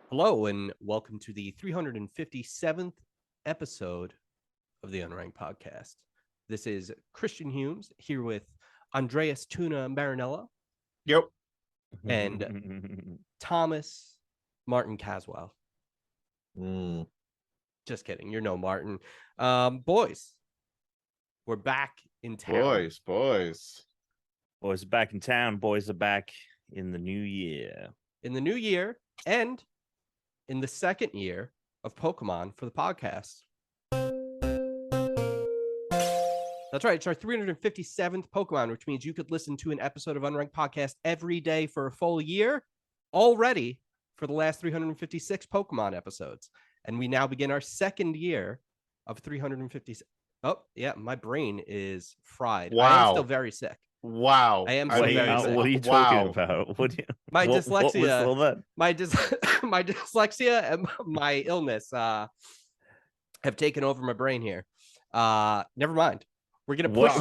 Hello, and welcome to the 357th episode of the Unranked podcast. This is Christian Humes here with Andreas Tuna Marinella. Yep. And Thomas Martin Caswell. Just kidding. You're no Martin. Boys, we're back in town. Boys are back in town. Boys are back in the new year. In the new year and in the second year of Pokemon for the podcast. That's right. It's our 357th Pokemon, which means you could listen to an episode of Unranked Podcast every day for a full year already for the last 356 Pokemon episodes. And we now begin our second year of 356. Oh, yeah. My brain is fried. Wow. I am still very sick. Wow. I am so very sick. What are you talking about? My dyslexia. What my dyslexia and my illness have taken over my brain here. Never mind. We're gonna push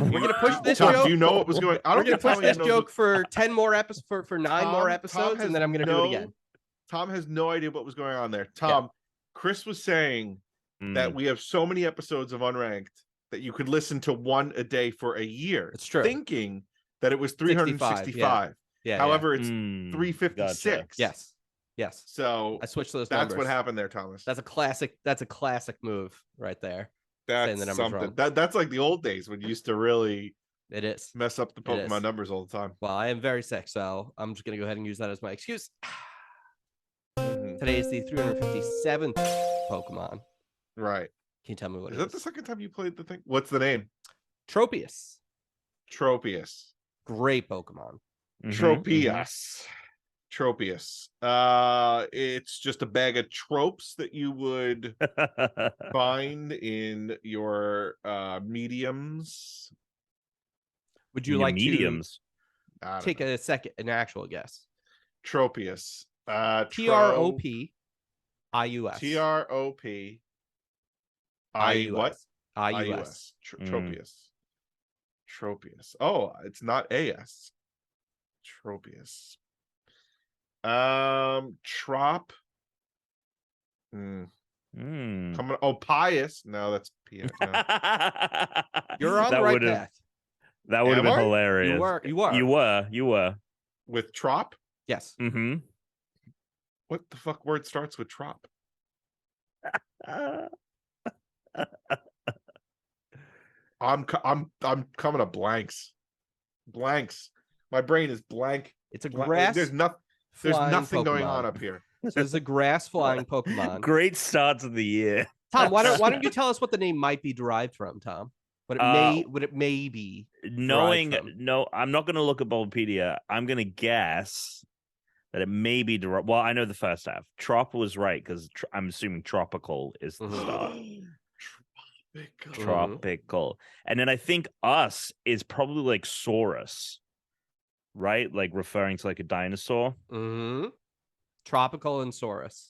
this Tom, joke. do you know what was going on? We're gonna push this joke for 10 more episodes, for 9 more episodes, and then I'm gonna do it again. Tom has no idea what was going on there. Tom, Chris was saying that we have so many episodes of Unranked that you could listen to one a day for a year. It's true. Thinking that it was 365. However, it's 356. Gotcha. Yes. So I switched those that's numbers. what happened there, Thomas. That's a classic move right there. That's the numbers something. wrong. That's like the old days when you used to really mess up the Pokemon numbers all the time. Well, I am very sick, so I'm just gonna go ahead and use that as my excuse. Today is the 357th Pokemon. Right. Can you tell me what is? Is that the second time you played the thing? What's the name? Tropius. Great Pokemon. Tropius. It's just a bag of tropes that you would find in your mediums. Would you like mediums? To take an actual guess? Tropius. Tropius. Tropius. Tropius. Oh, it's not AS. Tropius. Trop. Coming. Oh, Pius. No, that's PS. No. You're on the right path. That would have been hilarious. You were. With Trop? Yes. Mm-hmm. What the fuck word starts with Trop? I'm coming to blanks. My brain is blank. It's a grass. There's nothing Pokemon. going on up here. So there's a grass flying Pokemon. Great starts of the year. Tom, why don't you tell us what the name might be derived from, Tom? What it may be. No, I'm not going to look at Bulbapedia. I'm going to guess that it may be derived. Well, I know the first half. Trop was right because I'm assuming tropical is the start. Tropical. And then I think us is probably like Saurus, right? Like referring to like a dinosaur. Mm-hmm. Tropical and Saurus.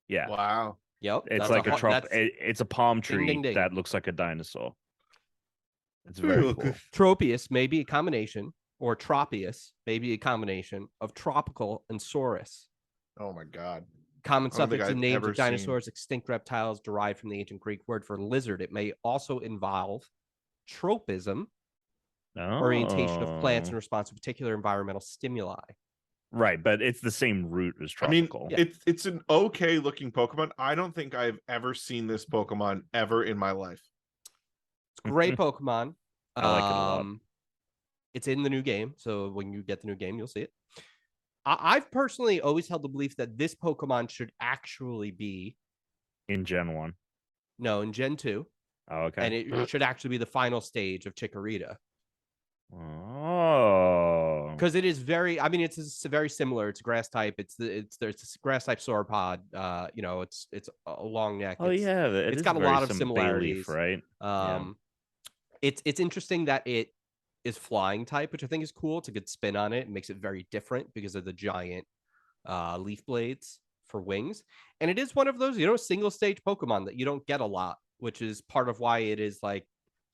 Yeah. Wow. Yep. It's like it's a palm tree ding, ding. that looks like a dinosaur. It's very cool. Tropius may be a combination, or Tropius may be a combination of tropical and Saurus. Oh my God. Common suffix in names of dinosaurs, extinct reptiles derived from the ancient Greek word for lizard. It may also involve tropism, orientation of plants in response to particular environmental stimuli. Right, but it's the same root as tropical. I mean, it's an okay looking Pokemon. I don't think I've ever seen this Pokemon ever in my life. It's a great Pokemon. I like it a lot. It's in the new game, so when you get the new game, you'll see it. I've personally always held the belief that this Pokemon should actually be in Gen 1. No, in Gen 2. Oh, okay. And it should actually be the final stage of Chikorita. Oh. Because it is very, I mean, it's very similar. It's a grass type. There's a grass type sauropod. It's a long neck. It's got a lot of similarities, right? It's interesting that it is flying type, which I think is cool. It's a good spin on it. It makes it very different because of the giant leaf blades for wings. And it is one of those, single stage Pokemon that you don't get a lot, which is part of why it is like,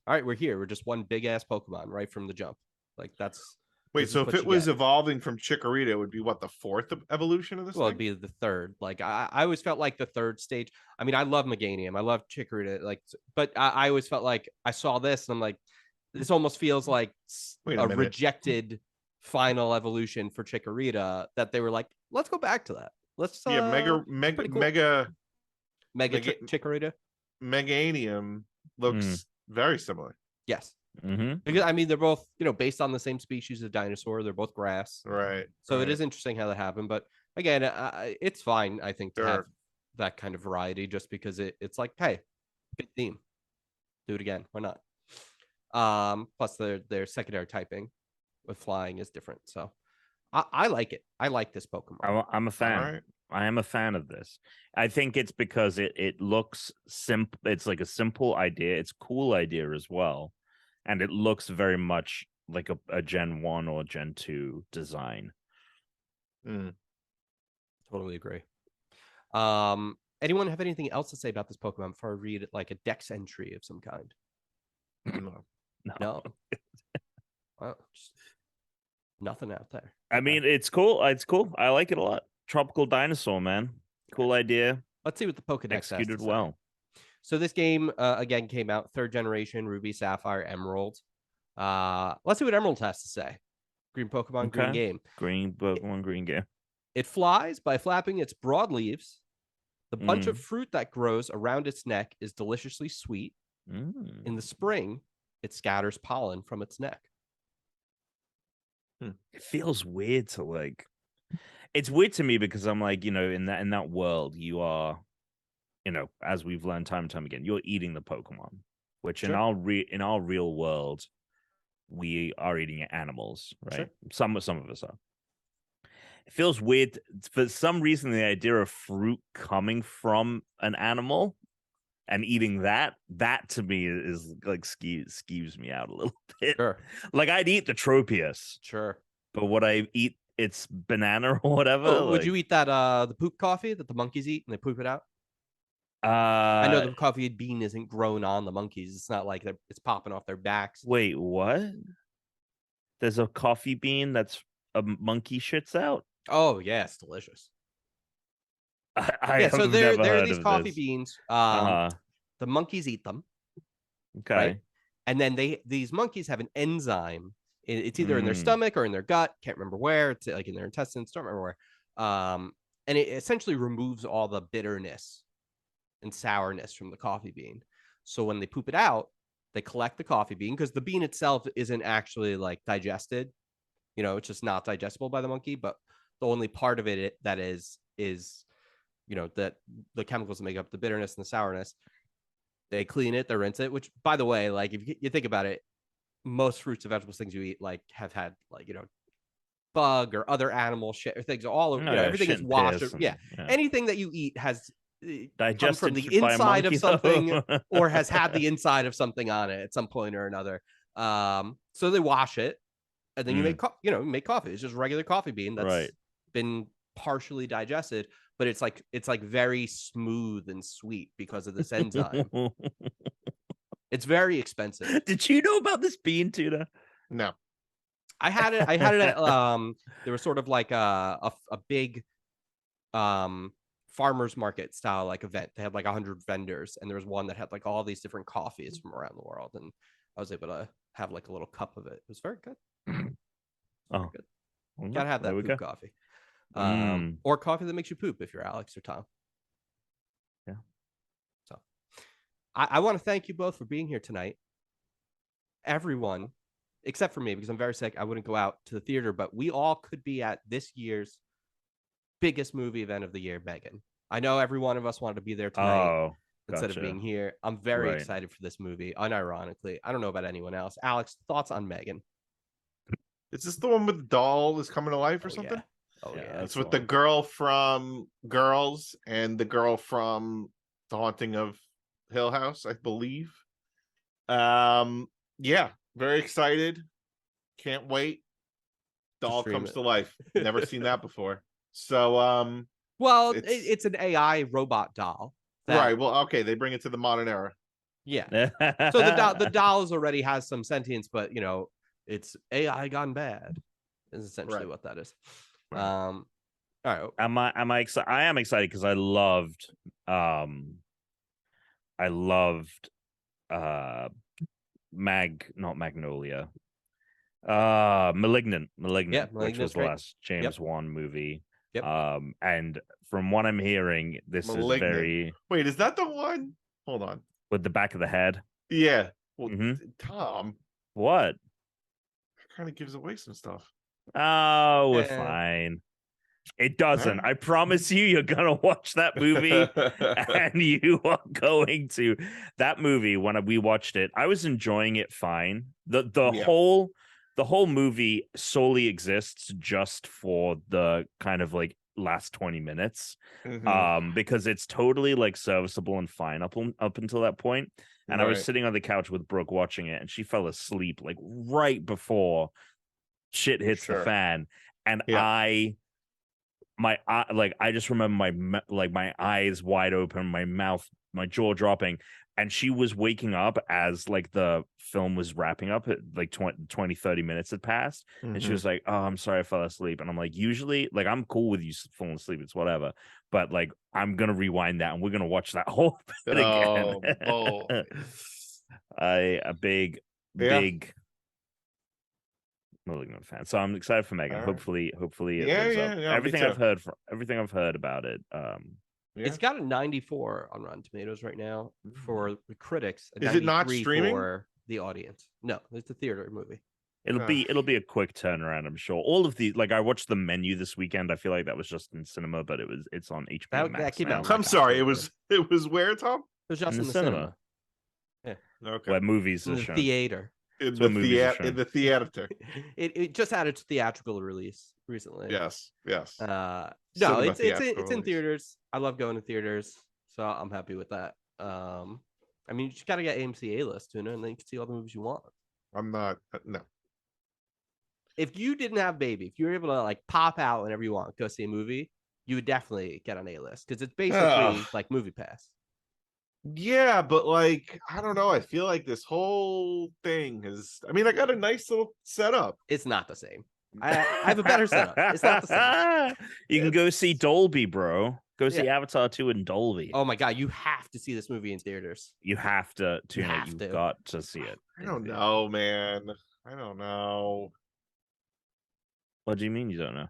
all right, we're here. We're just one big ass Pokemon right from the jump. Like that's Wait, This is so if what it you was get. evolving from Chikorita, it would be what, the fourth evolution of this Well, thing? it'd be the third. Like I always felt like the third stage. I mean, I love Meganium. I love Chikorita. Like, but I always felt like I saw this and I'm like, this almost feels like Wait a a minute. rejected final evolution for Chikorita that they were like, let's go back to that. Let's Yeah, pretty cool. Mega Chikorita. Meganium looks very similar. Yes. Mm-hmm. Because I mean they're both, based on the same species of dinosaur. They're both grass. Right. So right. it is interesting how that happened. But again, it's fine, I think, to have that kind of variety just because it's like, hey, good theme. Do it again. Why not? Plus their secondary typing with flying is different. So I like it. I like this Pokemon. I'm a fan. All right. I am a fan of this. I think it's because it looks simple. It's like a simple idea. It's a cool idea as well. And it looks very much like a Gen 1 or Gen 2 design. Totally agree. Anyone have anything else to say about this Pokemon before I read like a Dex entry of some kind? No. Well, just nothing out there. I mean, it's cool. It's cool. I like it a lot. Tropical dinosaur, man. Cool idea. Let's see what the Pokedex executed has to say. well. So this game again came out 3rd generation, Ruby, Sapphire, Emerald. Let's see what Emerald has to say. Green Pokemon, green game. Green Pokemon, green game. It flies by flapping its broad leaves. The bunch of fruit that grows around its neck is deliciously sweet. In the spring, it scatters pollen from its neck. It feels weird to like. It's weird to me because I'm like, in that world, you are, as we've learned time and time again, you're eating the Pokemon, which in our real world, we are eating animals, right? Sure. Some of us are. It feels weird for some reason. The idea of fruit coming from an animal and eating that to me is like skews me out a little bit. Sure. Like I'd eat the Tropius, Sure. but would I eat its banana or whatever? Oh, would you eat that the poop coffee that the monkeys eat and they poop it out? I know the coffee bean isn't grown on the monkeys. It's not like it's popping off their backs. Wait, what? There's a coffee bean that's a monkey shits out? Oh yeah, it's delicious. So there are these coffee beans. The monkeys eat them. Okay. Right? And then these monkeys have an enzyme. It's either in their stomach or in their gut. Can't remember where. It's like in their intestines. Don't remember where. And it essentially removes all the bitterness and sourness from the coffee bean. So when they poop it out, they collect the coffee bean because the bean itself isn't actually like digested. It's just not digestible by the monkey. But the only part of it that is that the chemicals that make up the bitterness and the sourness. They clean it, they rinse it. Which, by the way, like if you think about it, most fruits and vegetables things you eat like have had bug or other animal shit or things all over. Everything is washed. Anything that you eat has come from the inside of something or has had the inside of something on it at some point or another. So they wash it, and then you make coffee. It's just regular coffee bean that's been partially digested, but it's like very smooth and sweet because of this enzyme. It's very expensive. Did you know about this bean, Tuna? No. I had it at there was sort of like a big farmers market style like event. They had like 100 vendors, and there was one that had like all these different coffees from around the world, and I was able to have like a little cup of it. It was very good. Very good. Well, gotta have that poop coffee. Or coffee that makes you poop if you're Alex or Tom. Yeah. So I want to thank you both for being here tonight. Everyone, except for me, because I'm very sick. I wouldn't go out to the theater, but we all could be at this year's biggest movie event of the year, Megan. I know every one of us wanted to be there tonight instead of being here. I'm very excited for this movie, unironically. I don't know about anyone else. Alex, thoughts on Megan? Is this the one with the doll is coming to life or something? Yeah. Oh yeah, it's with the girl from Girls and the girl from The Haunting of Hill House, I believe. Yeah, very excited. Can't wait. Doll comes to life. Never seen that before. So well, it's an AI robot doll. Right. Well, okay, they bring it to the modern era. Yeah. So the doll already has some sentience, but it's AI gone bad. is essentially Right. what that is. Right. All right. Am I excited? I am excited because I loved not Magnolia. Malignant, Yeah, which was Malignant's the great. last James Wan movie. Yep. And from what I'm hearing, this Malignant. is very Wait, is that the one? Hold on. with the back of the head. Yeah. Well, Mhm. Tom What? kind of gives away some stuff. Oh, we're Eh. fine. It doesn't. Alright. I promise you're gonna watch that movie, and you are going to that movie. When we watched it, I was enjoying it fine. The Yeah. whole movie solely exists just for the kind of like last 20 minutes, Mhm. because it's totally like serviceable and fine up until that point. And I was Right. sitting on the couch with Brooke watching it, and she fell asleep like right before shit hits the Sure. fan, and Yeah. I just remember my eyes wide open, my mouth, my jaw dropping, and she was waking up as like the film was wrapping up at like 20 30 minutes had passed, and she Mhm. was like, "Oh, I'm sorry I fell asleep." And I'm like, usually like I'm cool with you falling asleep, it's whatever, but like I'm gonna rewind that and we're gonna watch that whole bit again. Oh boy. A big Yeah. Malignant fan. So I'm excited for Megan. All right. Hopefully it Yeah, lives yeah, up. yeah, me too. Everything I've heard about it. Yeah. It's got a 94 on Rotten Tomatoes right now for the critics. Is it not 93 streaming? for the audience? No, it's a theater movie. It'll be a quick turnaround, I'm sure. All of the like I watched The Menu this weekend. I feel like that was just in cinema, but it's on HBO That Max came now. out like I'm sorry. It October. was where, Tom? It was just In in the the cinema. cinema. Okay. Where movies In are the shown. theater. In where movies are in shown. the theater. It just had its theatrical release recently. Yes. No, Cinema it's theatrical in release. theaters. I love going to theaters, so I'm happy with that. I mean, you just got to get AMC A-list, and then you can see all the movies you want. I'm not. No. If you didn't have Baby, if you were able to like pop out whenever you want, go see a movie, you would definitely get on A-list because it's basically like Movie Pass. Yeah, but like I don't know. I feel like this whole thing is. I mean, I got a nice little setup. It's not the same. I have a better setup. It's not the same. You can go see Dolby, bro. Go see Yeah. Avatar 2 in Dolby. Oh my god, you have to see this movie in theaters. You have to tune it. have You've to. got to see it. I don't know, man. I don't know. What do you mean you don't know?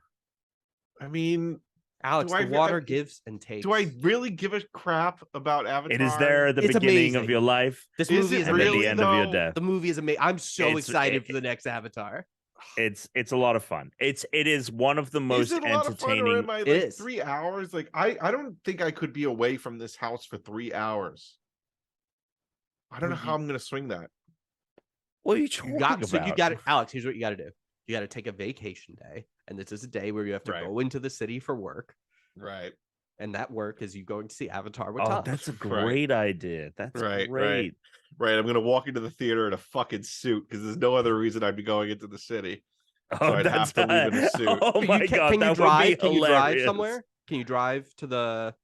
I mean, Alex, Do I the re- water I- gives and takes. do I really give a crap about Avatar? It is there at the It's beginning of amazing. your life This Is movie it is and at amazing. the end of your though? death. The movie is amazing. I'm so It's- excited it- for the next Avatar. It's a lot of fun. It is one of the most Is it a lot of fun, or entertaining. am I like is. 3 hours? Like I don't think I could be away from this house for 3 hours. I don't know how I'm gonna swing that. What are you talking You got about? so you got it, Alex. Here's what you got to do. You got to take a vacation day, and this is a day where you have to Right. go into the city for work, Right. and that work is you going to see Avatar with Oh, Tom. that's a Right. great idea. That's Right, great. Right. I'm gonna walk into the theater in a fucking suit because there's no other reason I'd be going into the city. Oh, I'd have that's to leave in a suit. Oh my god, Can that you drive? would be Can you drive hilarious. somewhere? Can you drive to the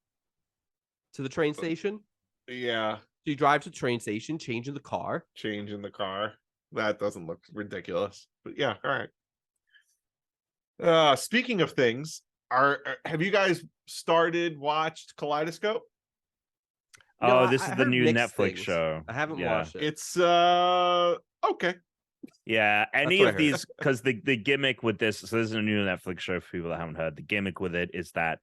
train station? Yeah, So you drive to the train station, change in the car. change in the car. That doesn't look ridiculous. But yeah, all right. Speaking of things, have you guys watched Kaleidoscope? No, Oh, this I is the heard new mixed Netflix things. show. I haven't Yeah. watched it. It's okay. Yeah, any what I of heard. these, because the gimmick with this, so this is a new Netflix show for people that haven't heard. The gimmick with it is that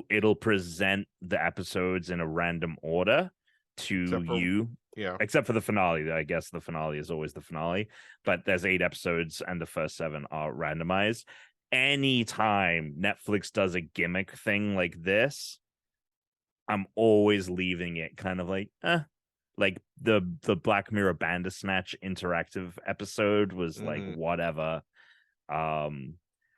it'll present the episodes in a random order to Except for- you, Yeah. except for the finale. I guess the finale is always the finale, but there's 8 episodes and the first 7 are randomized. Anytime Netflix does a gimmick thing like this, I'm always leaving it kind of like, like the Black Mirror Bandersnatch interactive episode was like Mhm. whatever.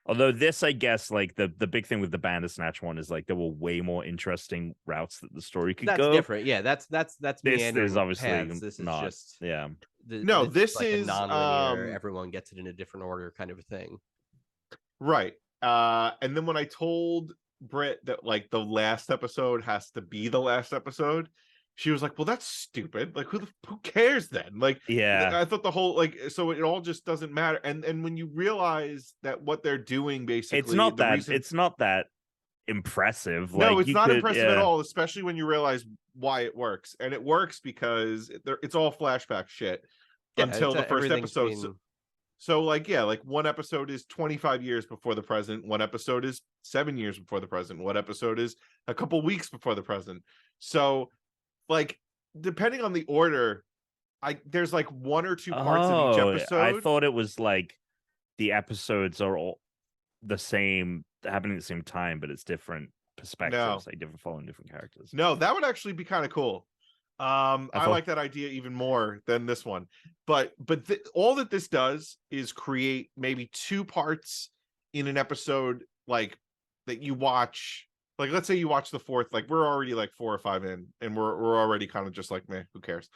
Although this, I guess, like the big thing with the Bandersnatch one is like there were way more interesting routes that the story could That's go. different. Yeah, that's This meandering is obviously paths. This is not. just Yeah. No, this like is, a non-linear. Everyone gets it in a different order, kind of a thing. Right. And then when I told Britt that like the last episode has to be the last episode, she was like, well, that's stupid. Like, who cares then? Like, Yeah. I thought the whole, like, so it all just doesn't matter. And when you realize that what they're doing, basically, It's not that impressive. No, Like, it's you not could, impressive yeah. at all, especially when you realize why it works. And it works because it's all flashback shit until the first episode. So like, yeah, like one episode is 25 years before the present, one episode is 7 years before the present, one episode is a couple weeks before the present. So like, depending on the order, there's like 1 or 2 parts of each episode. I thought it was like the episodes are all the same, happening at the same time, but it's different perspectives, like different following different characters. No, that would actually be kind of cool. I like that idea even more than this one, but all that this does is create maybe 2 parts in an episode, like that you watch. Like, let's say you watch the 4th, like we're already like 4 or 5 in, and we're already kind of just like, meh, who cares?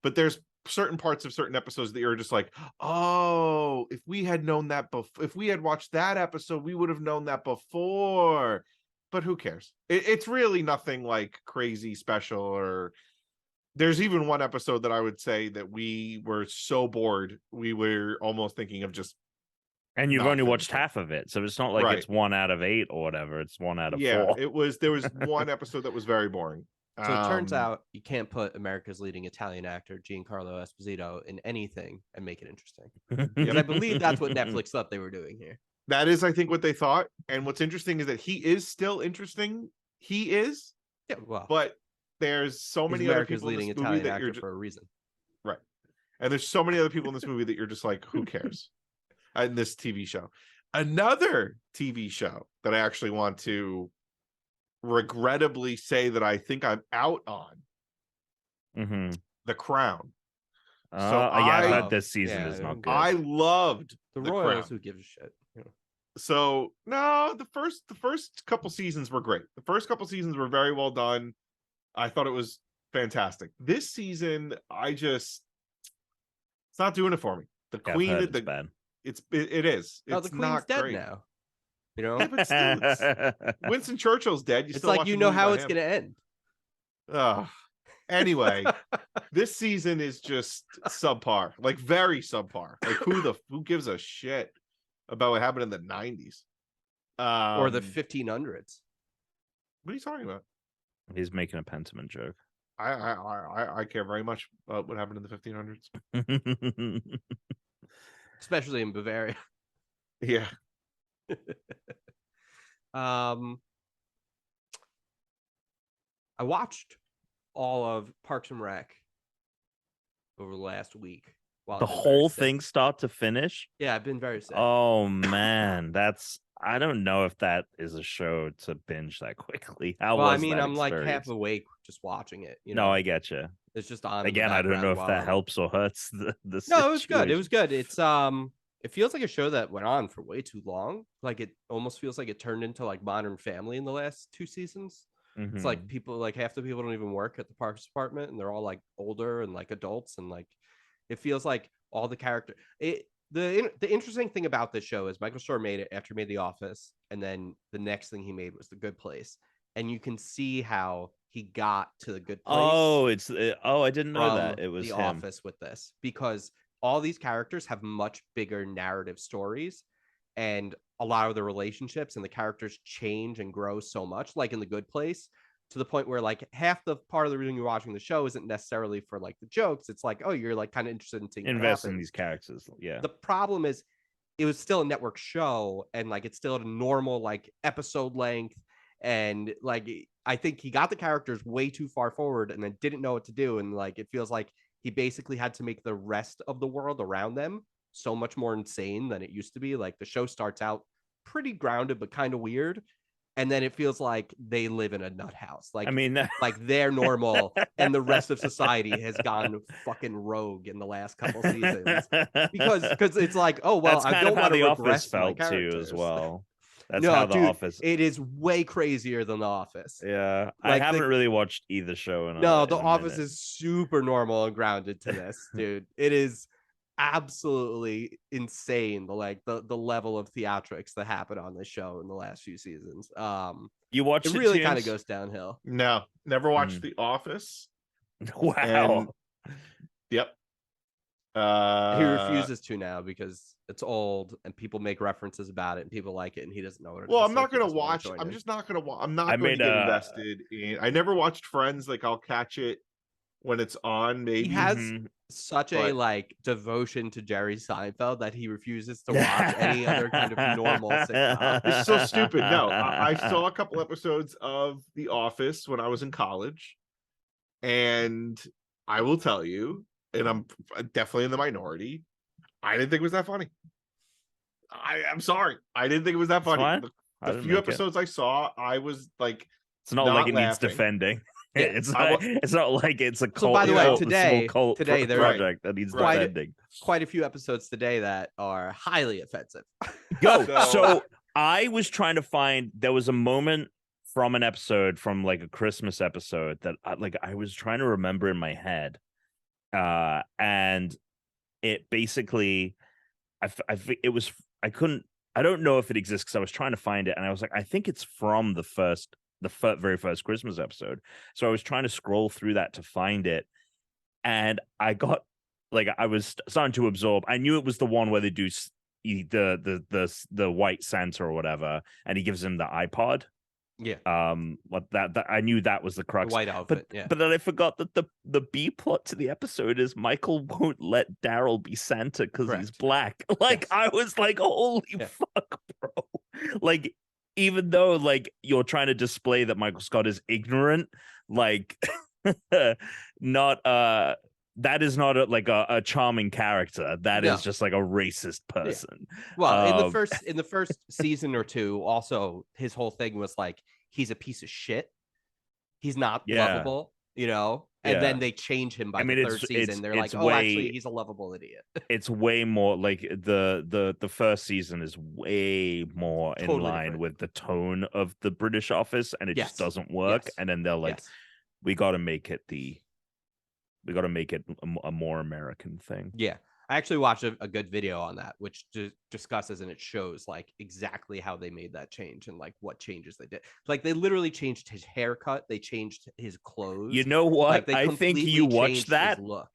But there's certain parts of certain episodes that you're just like, oh, if we had known that if we had watched that episode, we would have known that before. But who cares? It's really nothing like crazy special. Or there's even one episode that I would say that we were so bored we were almost thinking of just. And you've only watched half of it, so it's not like it's 1 out of 8 or whatever. It's 1 out of 4. There was one episode that was very boring. So it turns out you can't put America's leading Italian actor Giancarlo Esposito in anything and make it interesting. Because I believe that's what Netflix thought they were doing here. That is, I think, what they thought. And what's interesting is that he is still interesting. He is. Yeah, well, but there's so many America's other people leading in this movie Italian that you're actor for a reason. Right. And there's so many other people in this movie that you're just like, who cares? In this TV show. Another TV show that I actually want to regrettably say that I think I'm out on. The Crown. I heard this season is not good. I loved the Royals. Who gives a shit? Yeah. So no, the first couple seasons were great. The first couple seasons were very well done. I thought it was fantastic. This season, it's not doing it for me. The Queen, it's bad. It is. Oh, it's the Queen's not dead great now. You know, yeah, but still, Winston Churchill's dead. It's like, you know how it's going to end. Anyway, this season is just subpar, like very subpar. Like who gives a shit about what happened in the 90s or the 1500s? What are you talking about? He's making a Pentiment joke. I care very much about what happened in the 1500s, especially in Bavaria. Yeah. I watched all of Parks and Rec over the last week. The whole thing, start to finish? Yeah, I've been very sick. Oh man, I don't know if that is a show to binge that quickly. I'm like half awake just watching it. You know? No, I get you. It's just on again. I don't know if that helps or hurts the No, it was good. It was good. It's it feels like a show that went on for way too long. Like, it almost feels like it turned into like Modern Family in the last 2 seasons. It's like people, like half the people don't even work at the parks department, and they're all like older and like adults, and like it feels like all the character. The interesting thing about this show is Michael Schur made it after he made The Office, and then the next thing he made was The Good Place, and you can see how he got to The Good Place. I didn't know that it was The him. Office with this, because all these characters have much bigger narrative stories, and a lot of the relationships and the characters change and grow so much, like in The Good Place, to the point where like half the part of the reason you're watching the show isn't necessarily for like the jokes. It's like, oh, you're like kind of interested in seeing invest in these characters. Yeah. The problem is it was still a network show, and like it's still at a normal like episode length, and like I think he got the characters way too far forward and then didn't know what to do, and like it feels like he basically had to make the rest of the world around them so much more insane than it used to be. Like the show starts out pretty grounded but kind of weird, and then it feels like they live in a nut house. Like, I mean, like they're normal and the rest of society has gone fucking rogue in the last couple seasons because it's like, oh well, that's I don't want to The regress Office felt my too as well. That's no, how The dude, Office. It is way crazier than The Office. Yeah, like I haven't really watched either show. The Office is super normal and grounded to this, dude. It is absolutely insane. The level of theatrics that happened on this show in the last few seasons. You watched it really kind of goes downhill. No, never watched The Office. Wow. And yep. He refuses to now because it's old and people make references about it and people like it and he doesn't know what it is. Well, I'm so not he gonna doesn't wanna watch. join I'm in. just not gonna. I'm not I going to made get a- invested in. I never watched Friends. Like I'll catch it when it's on, maybe. He has Mhm. such a But- like devotion to Jerry Seinfeld that he refuses to watch any other kind of normal sitcom. It's so stupid. No, I saw a couple episodes of The Office when I was in college, and I will tell you, and I'm definitely in the minority, I didn't think it was that funny. I'm sorry, I didn't think it was that It's funny. fine. I The didn't few make it. episodes I saw, I was like, It's not not like it needs laughing. defending. Yeah, It's not like it's a cult. So by the way, Oh, today small cult there's project that needs quite defending. quite a few episodes today that are highly offensive. Yo, So- so I was trying to find. There was a moment from an episode from like a Christmas episode that I was trying to remember in my head, and it basically, it was I couldn't. I don't know if it exists because I was trying to find it, and I was like, I think it's from the very first Christmas episode. So I was trying to scroll through that to find it, and I got I was starting to absorb. I knew it was the one where they do the white Santa or whatever, and he gives him the iPod. Yeah, What that I knew that was the the crux. white outfit. But Yeah, but then I forgot that the B plot to the episode is Michael won't let Daryl be Santa because he's Correct. black. Yes. I was like, holy Yeah. fuck, bro. Even though you're trying to display that Michael Scott is ignorant, not that is not a charming character. That No. is just like a racist person. well, in Um, the first season or two, also his whole thing was like he's a piece of shit. He's not Yeah. lovable, And then they change him by the third season. They're like, oh, actually, he's a lovable idiot. It's way more like the first season is way more in Totally line different. with the tone of the British Office, and it Yes. just doesn't work. Yes. And then they're like, Yes. we got to make it a more American thing. Yeah. I actually watched a good video on that, which discusses and it shows like exactly how they made that change and like what changes they did. Like they literally changed his haircut, they changed his clothes. You know what? Like, they I think completely you watched changed his that. look.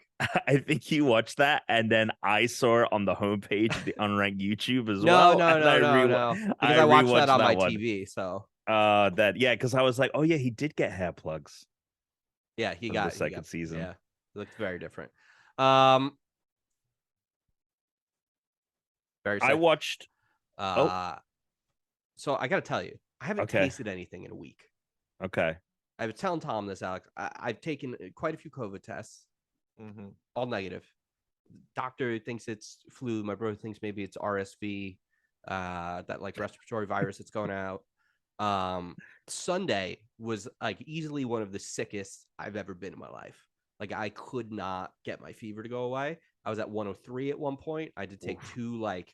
I think you watched that, and then I saw it on the homepage of the Unranked YouTube as No, well. no, and no. Because I watched that on my TV. So because I was like, oh yeah, he did get hair plugs. yeah, for the second season. Yeah, it looked very different. Very I sick. watched. So I gotta tell you, I haven't Okay. tasted anything in a week. Okay. I was telling Tom this, Alex. I've taken quite a few COVID tests, Mhm. all negative. Doctor thinks it's flu. My brother thinks maybe it's RSV, that like respiratory virus that's going out. Sunday was like easily one of the sickest I've ever been in my life. Like I could not get my fever to go away. I was at 103 at one point. I had to take two like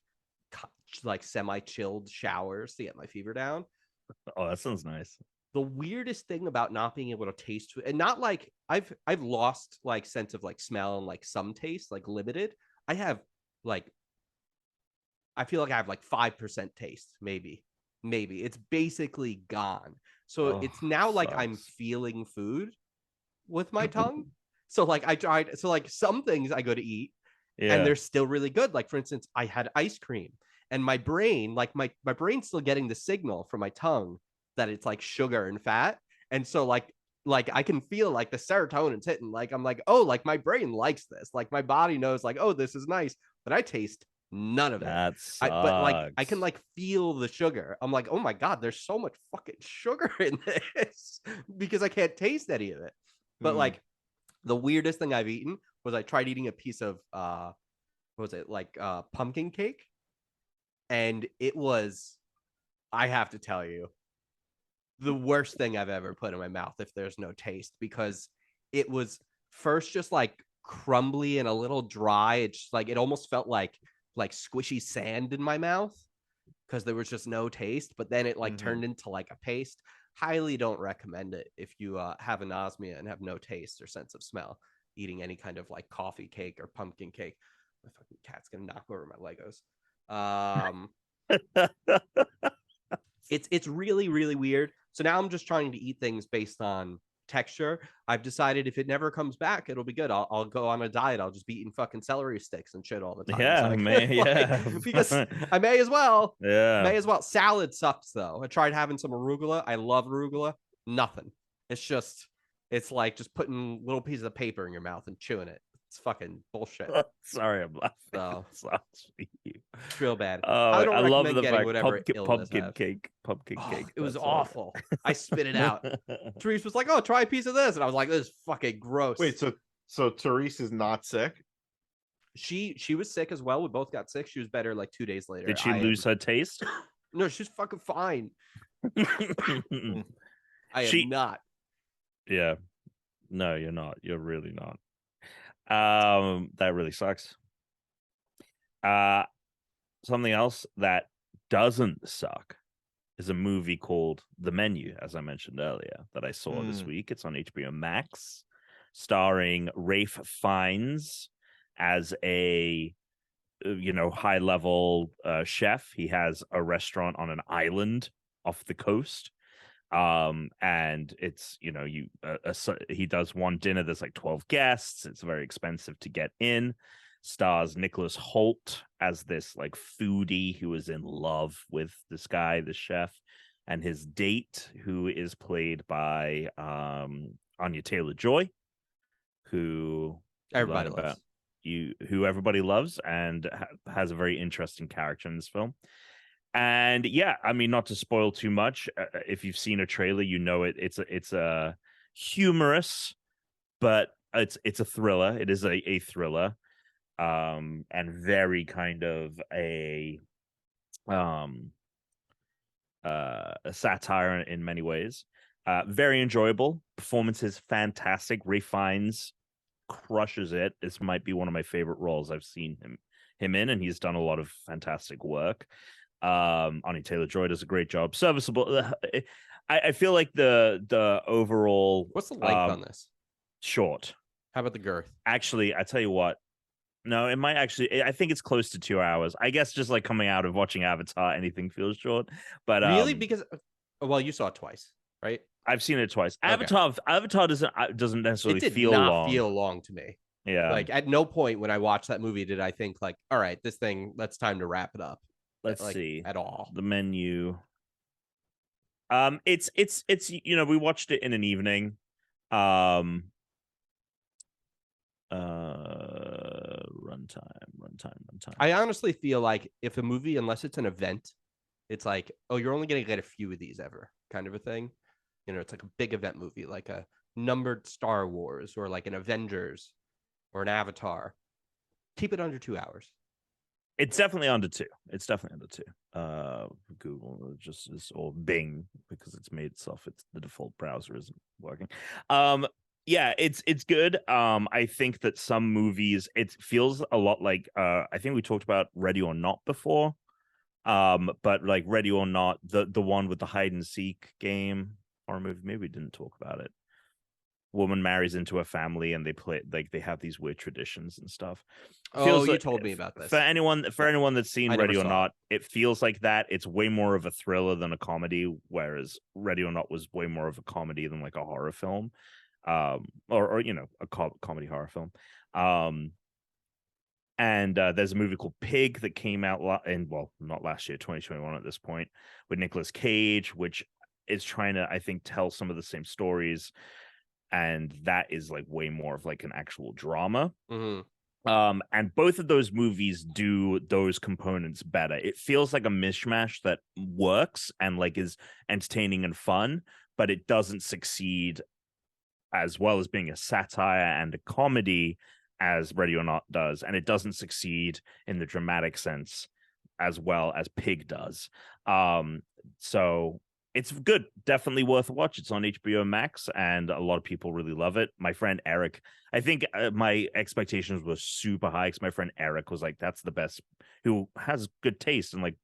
semi-chilled showers to get my fever down. Oh, that sounds nice. The weirdest thing about not being able to taste food, and not like I've lost like sense of like smell and like some taste, like limited. I have like I feel like I have like 5% taste, maybe. It's basically gone. So Oh, it's now like I'm sucks. feeling food with my tongue. So like I tried, so like some things I go to eat Yeah. and they're still really good. Like for instance, I had ice cream and my brain, like my brain's still getting the signal from my tongue that it's like sugar and fat. And so like I can feel like the serotonin's hitting. Like I'm like, oh, like my brain likes this. Like my body knows like, oh, this is nice. But I taste none of it. That sucks. But like I can like feel the sugar. I'm like, oh my God, there's so much fucking sugar in this because I can't taste any of it. But like the weirdest thing I've eaten was I tried eating a piece of what was it, like pumpkin cake, and it was, I have to tell you, the worst thing I've ever put in my mouth if there's no taste, because it was first just like crumbly and a little dry. It's like it almost felt like squishy sand in my mouth because there was just no taste, but then it like turned into like a paste. Highly don't recommend it if you have anosmia and have no taste or sense of smell eating any kind of like coffee cake or pumpkin cake. My fucking cat's gonna knock over my Legos. It's really, really weird. So now I'm just trying to eat things based on texture. I've decided if it never comes back, it'll be good. I'll go on a diet. I'll just be eating fucking celery sticks and shit all the time. Yeah, man. Yeah, because I may as well. Yeah, May as well. Salad sucks though. I tried having some arugula. I love arugula. Nothing. It's like just putting little pieces of paper in your mouth and chewing it. It's fucking bullshit. Sorry, I'm laughing. So It's real bad. I love the fact pumpkin cake. It was awful. I spit it out. Therese was like, "Oh, try a piece of this," and I was like, "This is fucking gross." Wait, so Therese is not sick? She was sick as well. We both got sick. She was better like 2 days later. Did she lose her taste? No, she's fucking fine. I am not. Yeah. No, you're not. You're really not. That really sucks. Something else that doesn't suck is a movie called The Menu, as I mentioned earlier, that I saw this week. It's on HBO Max, starring Rafe Fiennes as a high level chef. He has a restaurant on an island off the coast. And it's he does one dinner, there's like 12 guests, it's very expensive to get in. Stars Nicholas Hoult as this like foodie who is in love with this guy, the chef, and his date, who is played by Anya Taylor-Joy, who everybody loves. Who everybody loves, and has a very interesting character in this film. And yeah, I mean, not to spoil too much, if you've seen a trailer, it's a humorous, but it's a thriller. It is a thriller, and very kind of a satire in many ways. Very enjoyable. Performances fantastic. Ray Fiennes crushes it. This might be one of my favorite roles I've seen him in, and he's done a lot of fantastic work. Anya Taylor-Joy does a great job. Serviceable. I feel like the overall. What's the length on this? Short. How about the girth? Actually, I tell you what. No, it might actually. I think it's close to 2 hours. I guess just like coming out of watching Avatar, anything feels short. But really, because you saw it twice, right? I've seen it twice. Okay. Avatar doesn't necessarily feel long to me. Yeah. Like at no point when I watched that movie did I think like, all right, that's time to wrap it up. Let's see at all. The Menu. It's we watched it in an evening. Runtime. I honestly feel like if a movie, unless it's an event, it's like, oh, you're only gonna get a few of these ever, kind of a thing. It's like a big event movie, like a numbered Star Wars or like an Avengers or an Avatar. Keep it under 2 hours. It's definitely under 2. Google just is, or Bing, because it's made itself. It's the default browser isn't working. Yeah, it's good. I think that some movies, it feels a lot like I think we talked about Ready or Not before. But like Ready or Not, the one with the hide and seek game or movie, maybe we didn't talk about it. Woman marries into a family and they play, like they have these weird traditions and stuff. You told me about this. For anyone that's seen Ready or Not, it feels like that. It's way more of a thriller than a comedy, whereas Ready or Not was way more of a comedy than like a horror film, or a comedy horror film. And there's a movie called Pig that came out not last year, 2021 at this point, with Nicolas Cage, which is trying to, I think, tell some of the same stories. And that is like way more of like an actual drama. Mm-hmm. And both of those movies do those components better. It feels like a mishmash that works and like is entertaining and fun, but it doesn't succeed as well as being a satire and a comedy as Ready or Not does. And it doesn't succeed in the dramatic sense as well as Pig does. So it's good. Definitely worth a watch. It's on HBO Max, and a lot of people really love it. My friend Eric, I think my expectations were super high because my friend Eric was like, that's the best, who has good taste and like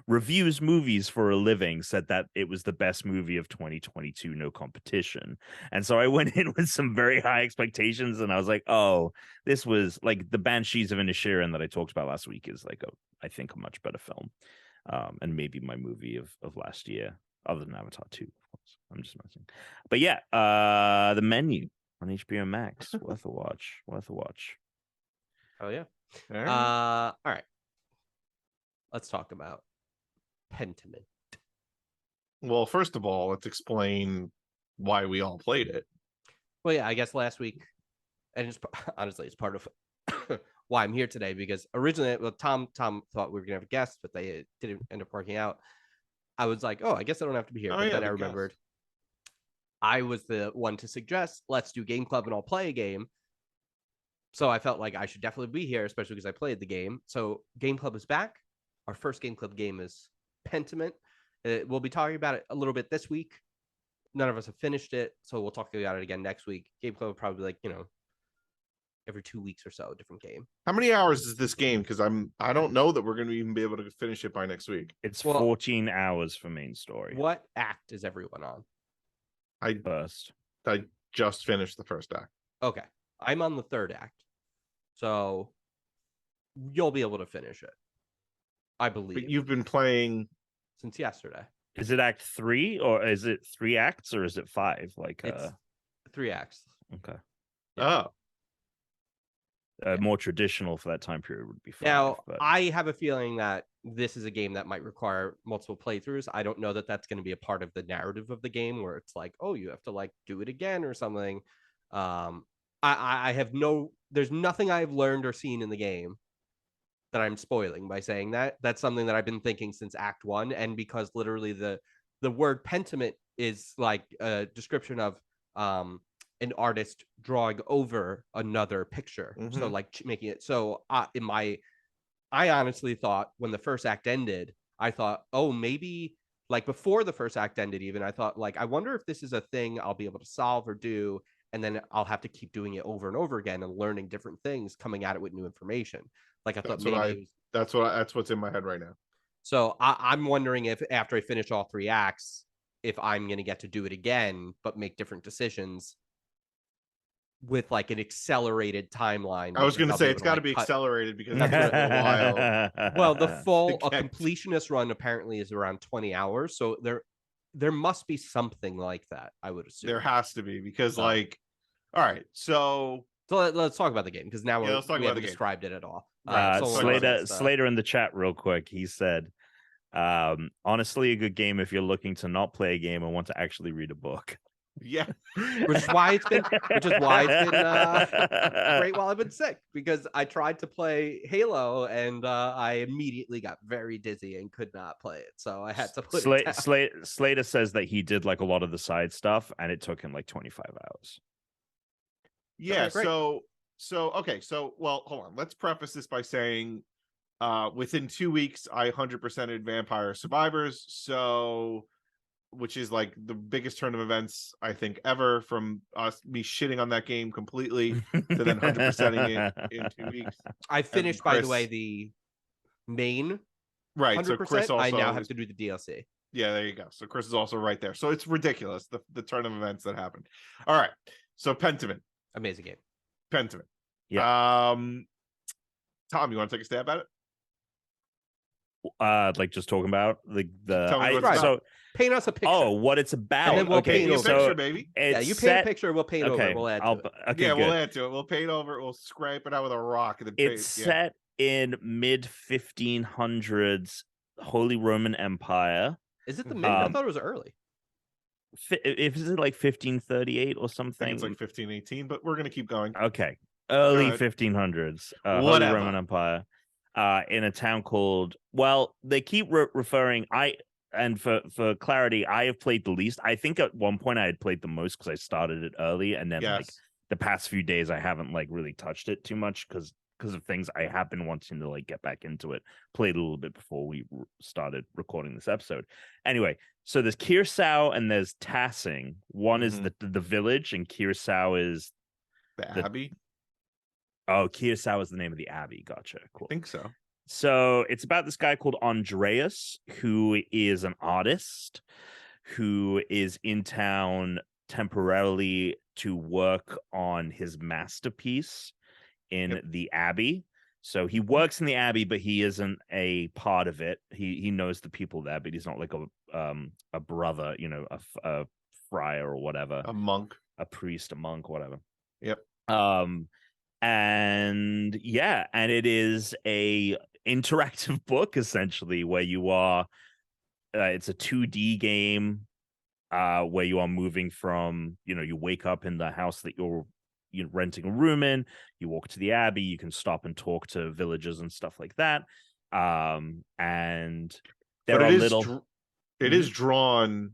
reviews movies for a living, said that it was the best movie of 2022, no competition. And so I went in with some very high expectations, and I was like, oh, this was like the Banshees of Inisherin that I talked about last week is like I think a much better film. And maybe my movie of last year, other than Avatar 2, of course. I'm just messing. But yeah, The Menu on HBO Max, worth a watch. Oh yeah. All right. All right. Let's talk about Pentiment. Well, first of all, let's explain why we all played it. Well, yeah, I guess last week, and it's honestly, it's part of why I'm here today, because originally, well, Tom thought we were gonna have a guest, but they didn't end up working out. I was like, oh, I guess I don't have to be here. Oh, but yeah, then I the remembered guest. I was the one to suggest, let's do Game Club and I'll play a game. So I felt like I should definitely be here, especially because I played the game. So Game Club is back. Our first Game Club game is Pentiment. We'll be talking about it a little bit this week. None of us have finished it, so we'll talk about it again next week. Game Club will probably, like, every 2 weeks or so, a different game. How many hours is this game? Because I don't know that we're going to even be able to finish it by next week. It's 14 hours for main story. What act is everyone on? I just finished the first act. Okay. I'm on the third act. So you'll be able to finish it, I believe. But you've been playing since yesterday. Is it act 3 or is it 3 acts or is it 5? Like it's 3 acts. Okay. Yeah. More traditional for that time period would be 5. Now, but... I have a feeling that this is a game that might require multiple playthroughs. I don't know that that's going to be a part of the narrative of the game where it's like, oh, you have to like do it again or something. I have there's nothing I've learned or seen in the game that I'm spoiling by saying that. That's something that I've been thinking since Act 1, and because literally the word Pentiment is like a description of an artist drawing over another picture. Mm-hmm. So like making it so I honestly thought when the first act ended, I thought, oh, maybe like before the first act ended, even I thought, like, I wonder if this is a thing I'll be able to solve or do, and then I'll have to keep doing it over and over again and learning different things, coming at it with new information. Like I thought that's what's in my head right now. So I'm wondering if after I finish all 3 acts, if I'm going to get to do it again, but make different decisions with like an accelerated timeline. I was going to say it's got to be accelerated because it's been a while. Well, the full completionist run apparently is around 20 hours. So there must be something like that, I would assume. There has to be, because like, all right, so let's talk about the game, because now we haven't described it at all. Slater in the chat real quick, he said, honestly, a good game if you're looking to not play a game and want to actually read a book. Yeah, which is why it's been great while I've been sick, because I tried to play Halo and I immediately got very dizzy and could not play it, so I had to put it down. Slater says that he did like a lot of the side stuff and it took him like 25 hours. Yeah, so okay, so well, hold on. Let's preface this by saying within 2 weeks I 100%ed Vampire Survivors, so which is like the biggest turn of events I think ever, from me shitting on that game completely to then 100%ing it in 2 weeks. I finished, by the way, the main 100%. So Chris also, I now have to do the DLC. Yeah, there you go. So Chris is also right there. So it's ridiculous, the turn of events that happened. All right, so Pentiment. Amazing game. Pentiment. Yeah. Tom, you want to take a stab at it? Like just talking about so paint us a picture. Oh, what it's about. And then we'll paint a picture, baby. Yeah, you paint a picture, we'll paint over. We'll add to it. Okay, yeah, we'll add to it. We'll paint over. We'll scrape it out with a rock. And then it's set in mid 1500s Holy Roman Empire. Is it the mid? I thought it was early. If is it like 1538 or something? It's like 1518, but we're gonna keep going. Okay, early 1500s Holy Roman Empire. In a town called, well, they keep referring, for clarity, I have played the least. I think at one point I had played the most because I started it early, and then like the past few days I haven't like really touched it too much because of things I have been wanting to like get back into it. Played a little bit before we started recording this episode. Anyway, so there's Kirsau and there's Tassing. One is the village, and Kirsau is the abbey. Oh, Kirsau is the name of the abbey. Gotcha. Cool. I think so. So it's about this guy called Andreas, who is an artist who is in town temporarily to work on his masterpiece in the abbey. So he works in the Abbey, but he isn't a part of it. He knows the people there, but he's not like a brother, a friar or whatever, A monk, a priest, a monk, whatever. Yep. And yeah, and it is a interactive book essentially where you are. It's a 2D game where you are moving from, you wake up in the house that you're renting a room in, you walk to the Abbey, you can stop and talk to villagers and stuff like that. And there are little. It is drawn,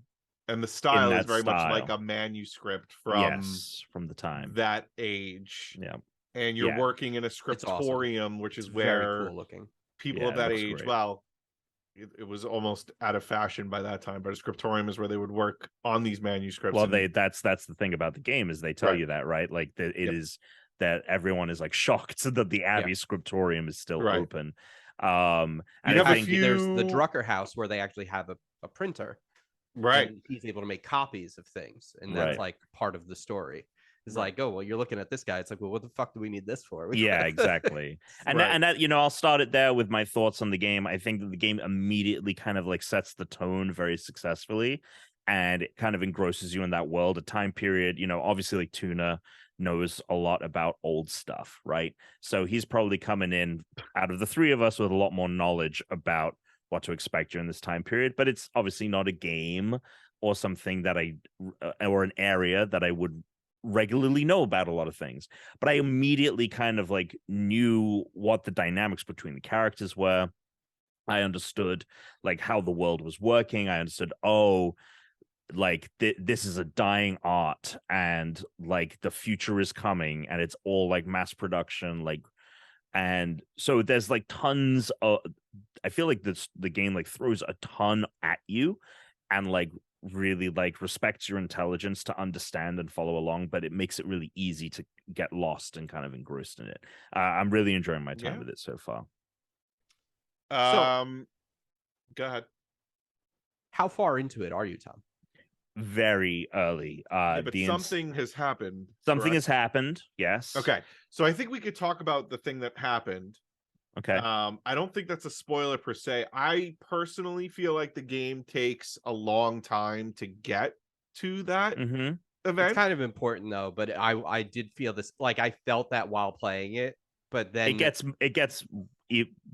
and the style is very much like style. a manuscript from the time that age. Yeah. And you're working in a scriptorium, awesome. Which is where very cool looking. People of that age, well, it was almost out of fashion by that time, but a scriptorium is where they would work on these manuscripts. Well, that's the thing about the game is they tell you that, right? Like it is that everyone is like shocked that the Abbey scriptorium is still open. And I think there's the Drucker house where they actually have a printer, right? And he's able to make copies of things, and that's like part of the story. It's like, oh, well, you're looking at this guy. It's like, well, what the fuck do we need this for? Yeah, exactly. And that, I'll start it there with my thoughts on the game. I think that the game immediately kind of like sets the tone very successfully, and it kind of engrosses you in that world, a time period. Obviously, like Tuna knows a lot about old stuff, right? So he's probably coming in out of the three of us with a lot more knowledge about what to expect during this time period. But it's obviously not a game or something that or an area that I would regularly know about a lot of things, but I immediately kind of like knew what the dynamics between the characters were. I understood like how the world was working. I understood, like this is a dying art, and like the future is coming, and it's all like mass production, like, and so there's like tons of. I feel like the game like throws a ton at you, and like really like respects your intelligence to understand and follow along, but it makes it really easy to get lost and kind of engrossed in it. I'm really enjoying my time with it so far. Go ahead. How far into it are you, Tom? Very early. But something has happened. Something has happened. Yes. Okay. So I think we could talk about the thing that happened. Okay. I don't think that's a spoiler per se. I personally feel like the game takes a long time to get to that event. It's kind of important though, but I did feel this, like I felt that while playing it, but then it gets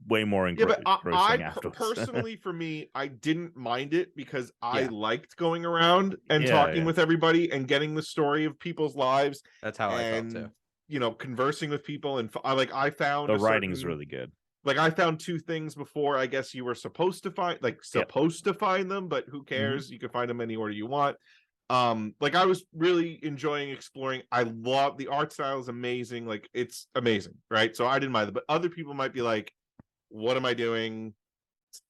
way more engrossing. Yeah, but I afterwards. personally, for me, I didn't mind it because I liked going around and talking with everybody and getting the story of people's lives. That's how I felt too. Conversing with people, and I found the writing is really good. Like I found two things before. I guess you were supposed to find them, but who cares? You can find them any order you want. Like I was really enjoying exploring. I love the art style is amazing. Like it's amazing, right? So I didn't mind it, but other people might be like, "What am I doing?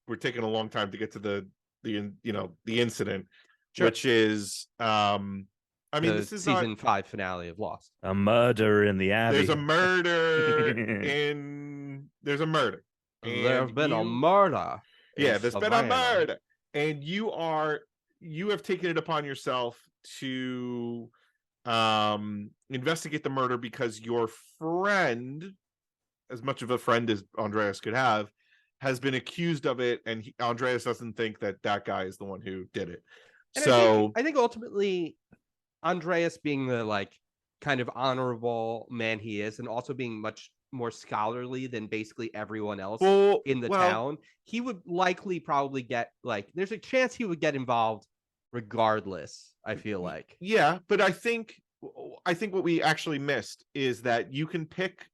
We're taking a long time to get to the incident," which is this is season 5 finale of Lost. A murder in the Abbey. There's a murder There's a murder. There's been a murder. Yeah, there's been a murder, and you have taken it upon yourself to investigate the murder because your friend, as much of a friend as Andreas could have, has been accused of it, and Andreas doesn't think that guy is the one who did it. And so I think ultimately Andreas, being the like kind of honorable man he is, and also being much more scholarly than basically everyone else in the town, he would likely probably get like, there's a chance he would get involved regardless. I feel like, yeah, but I think what we actually missed is that you can pick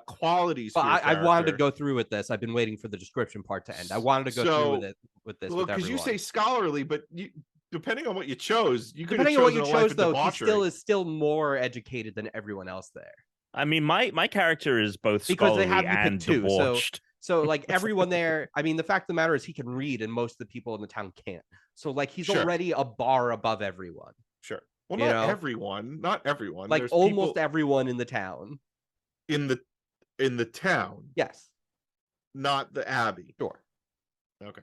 qualities. But I wanted to go through with this. I've been waiting for the description part to end. I wanted to go through with this. Well, because you say scholarly, but depending on what you chose, depending on what you chose, though, he still more educated than everyone else there. I mean, my character is both scholarly and debauched. So like everyone there, I mean, the fact of the matter is he can read, and most of the people in the town can't. So like he's already a bar above everyone. Sure. Well, not everyone. Like there's almost everyone in the town. In the town. Yes. Not the Abbey. Sure. Okay.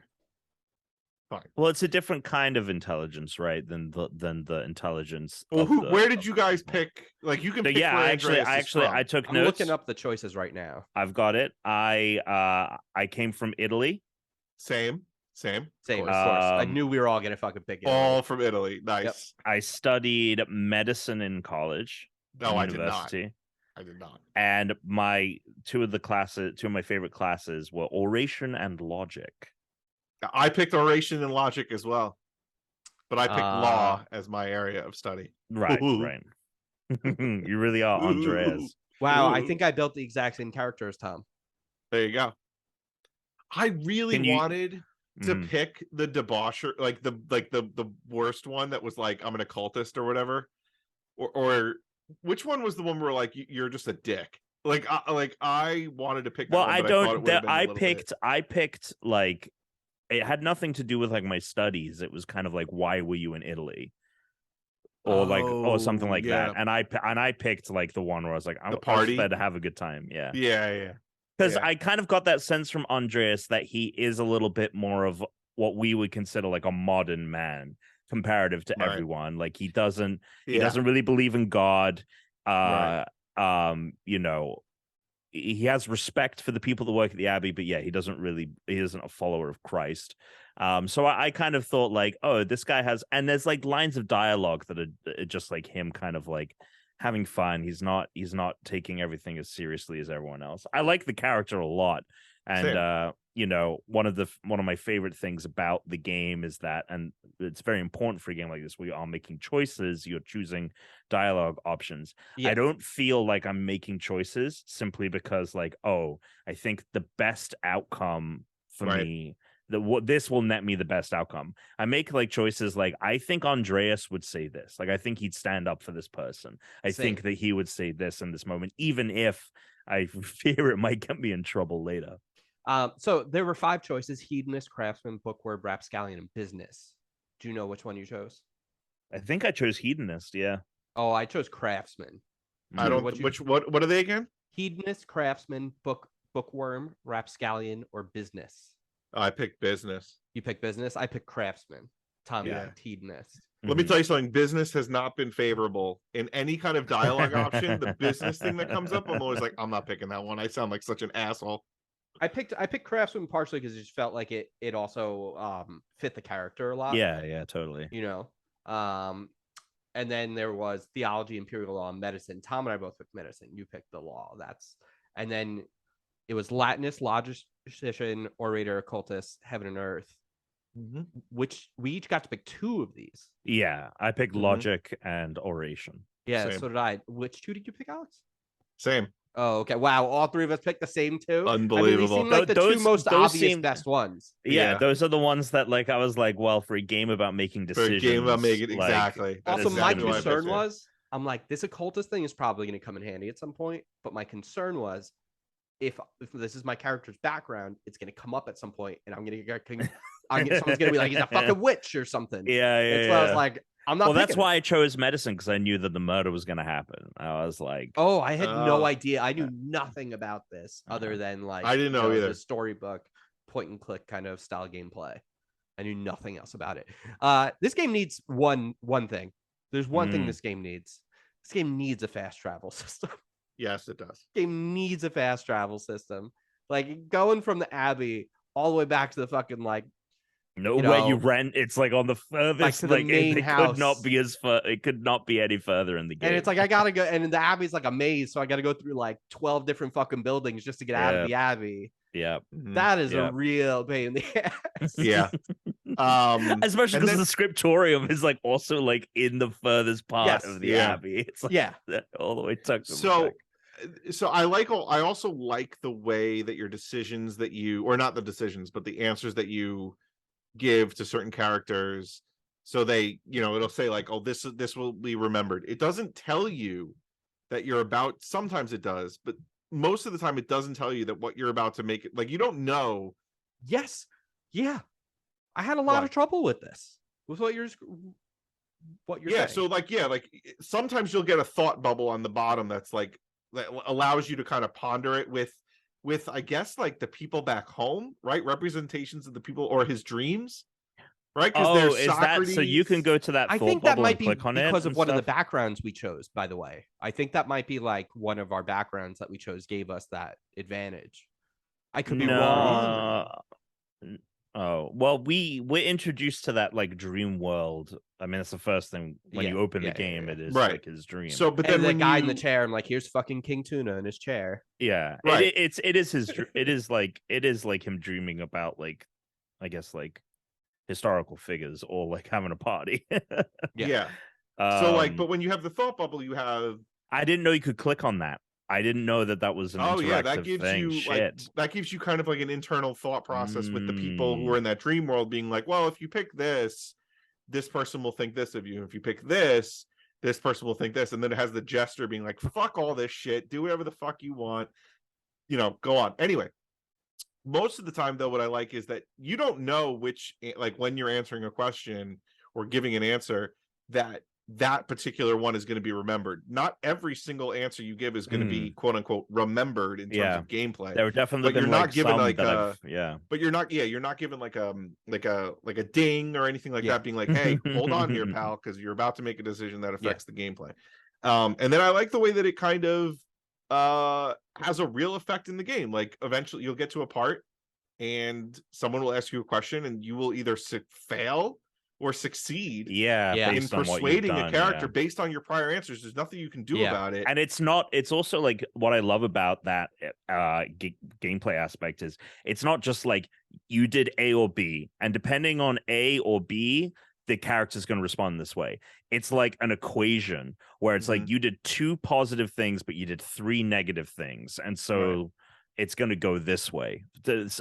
fine. Well, it's a different kind of intelligence, right? Than the intelligence. Well, of where did of you the guys Pokemon. pick? Like, you can So pick yeah, where I Andreas is from. took I'm notes. looking up the choices right now. I've got it. I came from Italy. Same. Same, Of of course. course. I Um, knew we were all gonna fucking pick it. All from Italy. Nice. I studied medicine in college, No, I did not. university, I did not. and two of my favorite classes were oration and logic. I picked oration and logic as well, but I picked law as my area of study. Right, Ooh. right. You really are Andreas. Wow, I Ooh. think I built the exact same character as Tom. There you go. I really Can you- wanted to Mhm. pick the debaucher, like the worst one that was like, I'm an occultist or whatever, or which one was the one where like you're just a dick? Like I wanted to pick that Well, one, I but I thought it don't. would have been a I little bit. picked like it had nothing to do with like my studies. It was kind of like, why were you in Italy? Or something like that. And I picked like the one where I was like, I'm party? just there to have a good time. Yeah. Yeah. Because Yeah. I kind of got that sense from Andreas that he is a little bit more of what we would consider like a modern man comparative to Right. everyone. Like he doesn't Yeah. really believe in God. Right. You know, he has respect for the people that work at the Abbey, but yeah, he isn't a follower of Christ. So I kind of thought like, oh, this guy has, and there's like lines of dialogue that are just like him kind of like having fun. He's not taking everything as seriously as everyone else. I like the character a lot. And you know, one of my favorite things about the game is that, and it's very important for a game like this, we are making choices, you're choosing dialogue options. Yeah. I don't feel like I'm making choices simply because like, oh, I think the best outcome for Right. me, this will net me the best outcome. I make like choices like, I think Andreas would say this. Like, I think he'd stand up for this person. I Same. think that he would say this in this moment, even if I fear it might get me in trouble later. So there were 5 choices: hedonist, craftsman, bookworm, rapscallion, and business. Do you know which one you chose? I think I chose hedonist. Yeah. Oh, I chose craftsman. I don't. What are they again? Hedonist, craftsman, bookworm, rapscallion, or business. I picked business. You picked business. I picked craftsman. Tom Yeah. picked hedonist. Let me tell you something. Business has not been favorable in any kind of dialogue option. The business thing that comes up, I'm always like, I'm not picking that one. I sound like such an asshole. I picked craftsman partially because it just felt like it also fit the character a lot. Yeah, totally. You know. And then there was theology, imperial law, and medicine. Tom and I both picked medicine. You picked the law. And then it was Latinist, logician, orator, occultist, heaven and earth. Mm-hmm. Which we each got to pick 2 of these. Yeah, I picked logic and oration. Yeah, Same. so did I. Which 2 did you pick, Alex? Same. Oh, okay. Wow, all 3 of us picked the same 2. Unbelievable. I mean, they seem like the 2 most those obvious seem best ones. Yeah, those are the ones that like I was like, well, for a game about making decisions. For a game about making like, exactly. Also, That's my exactly what I concern pictured. was, I'm like, this occultist thing is probably going to come in handy at some point. But my concern was, if this is my character's background, it's going to come up at some point, and someone's going to be like, he's a fucking witch or something. Yeah. So I was like, I'm not. Well, that's picking why it. I chose medicine, because I knew that the murder was going to happen. I was like, Oh, I had no idea. I knew nothing about this other than like I didn't know either. the storybook point and click kind of style gameplay. I knew nothing else about it. This game needs one thing. There's one thing this game needs. This game needs a fast travel system. Yes, it does. This game needs a fast travel system. Like going from the Abbey all the way back to the fucking like. Where you rent, it's like on the furthest, to the main house. could not be as far. It could not be any further in the game. And it's like I gotta go, and the Abbey's like a maze, so I gotta go through like 12 different fucking buildings just to get out of the Abbey. Yeah, that is a real pain in the ass. Yeah, especially because the scriptorium is like also like in the furthest part of the Abbey. It's like all the way tucked. So I also like the way that your decisions that you, or not the decisions, but the answers that you give to certain characters, so they, it'll say like, oh, this will be remembered. It doesn't tell you that you're about, sometimes it does, but most of the time it doesn't tell you that what you're about to make it, like, you don't know. Yes. Yeah. I had a lot of trouble with this. With what you're saying. So like sometimes you'll get a thought bubble on the bottom that's like, that allows you to kind of ponder it with I guess like the people back home, right? Representations of the people or his dreams. right? Because Oh, there's is Socrates. that so? You can go to that I thought think that bubble might and be click on it because of and one of the stuff? backgrounds we chose, by the way. I think that might be like one of our backgrounds that we chose gave us that advantage. I could be wrong. No. Oh, well, we're introduced to that like dream world. I mean, that's the first thing when you open the game. It is Right. like his dream. So, but And then the when guy you in the chair, I'm like, here's fucking King Tuna in his chair. yeah, Right. it is his it is like him dreaming about like I guess like historical figures or like having a party. yeah. So like, Um, but when you have the thought bubble, you have I didn't know you could click on that. I didn't know that was an oh yeah, interactive that gives thing. you like Shit. that gives you kind of like an internal thought process with the people who are in that dream world being like, well, if you pick this person will think this of you. If you pick this person will think this. And then it has the gesture being like, fuck all this shit, do whatever the fuck you want, go on. Anyway, most of the time though, what I like is that you don't know which, like when you're answering a question or giving an answer, that particular one is going to be remembered. Not every single answer you give is going to be quote unquote remembered in terms of gameplay. There were definitely but you're not given like a but you're not given like a ding or anything like that being like, hey, hold on here, pal, because you're about to make a decision that affects the gameplay. And then I like the way that it kind of has a real effect in the game. Like eventually you'll get to a part and someone will ask you a question and you will either fail or succeed in persuading the character based on your prior answers. There's nothing you can do about it. And it's also like what I love about that gameplay aspect is it's not just like you did A or B, and depending on A or B, the character's going to respond this way. It's like an equation where it's like you did 2 positive things, but you did 3 negative things. And so it's going to go this way,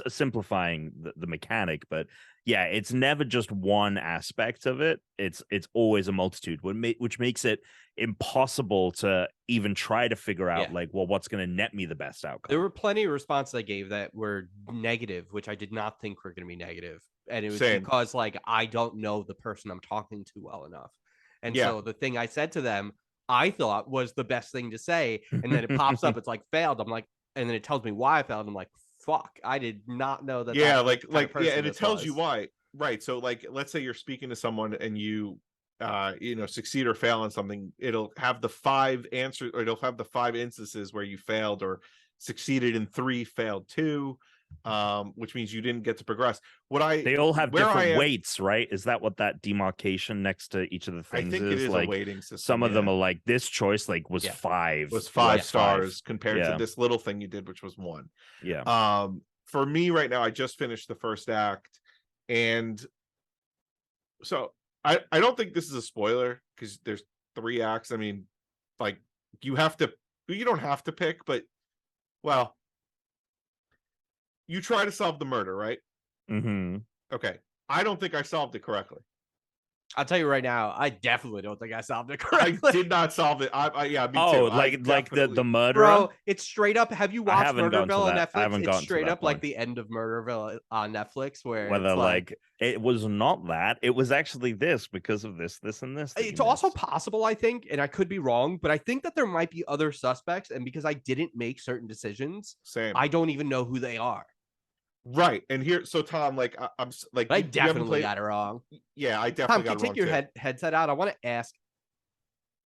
simplifying the mechanic. But yeah, it's never just one aspect of it. It's always a multitude, which makes it impossible to even try to figure out like, well, what's going to net me the best outcome. There were plenty of responses I gave that were negative, which I did not think were going to be negative. And it was because like, I don't know the person I'm talking to well enough. And so the thing I said to them, I thought was the best thing to say. And then it pops up, it's like failed. I'm like, and then it tells me why I failed. I'm like, fuck, I did not know that. And it tells you why. Right. So like, let's say you're speaking to someone and you succeed or fail on something. It'll have the 5 answers, or it'll have the 5 instances where you failed or succeeded in 3, failed 2, which means you didn't get to progress. They all have different weights, right? Is that what that demarcation next to each of the things I think is? It is like a weighting system. Some of them are like this choice like was 5 stars compared to this little thing you did, which was 1. For me right now, I just finished the first act, and so I don't think this is a spoiler because there's 3 acts. I mean, like you don't have to pick, but well, you try to solve the murder, right? Okay. I don't think I solved it correctly. I'll tell you right now, I definitely don't think I solved it correctly. I did not solve it. Yeah, me too. Oh, like the murderer? Bro, it's straight up. Have you watched Murderville on Netflix? I haven't it's straight up like the end of Murderville on Netflix, where whether like it was not that, it was actually this because of this, and this. It's also possible, I think, and I could be wrong, but I think that there might be other suspects, and because I didn't make certain decisions, I don't even know who they are. Right. And here, so Tom, like I'm like, I definitely got it wrong. Yeah, I definitely got it wrong. Take your headset out. I want to ask.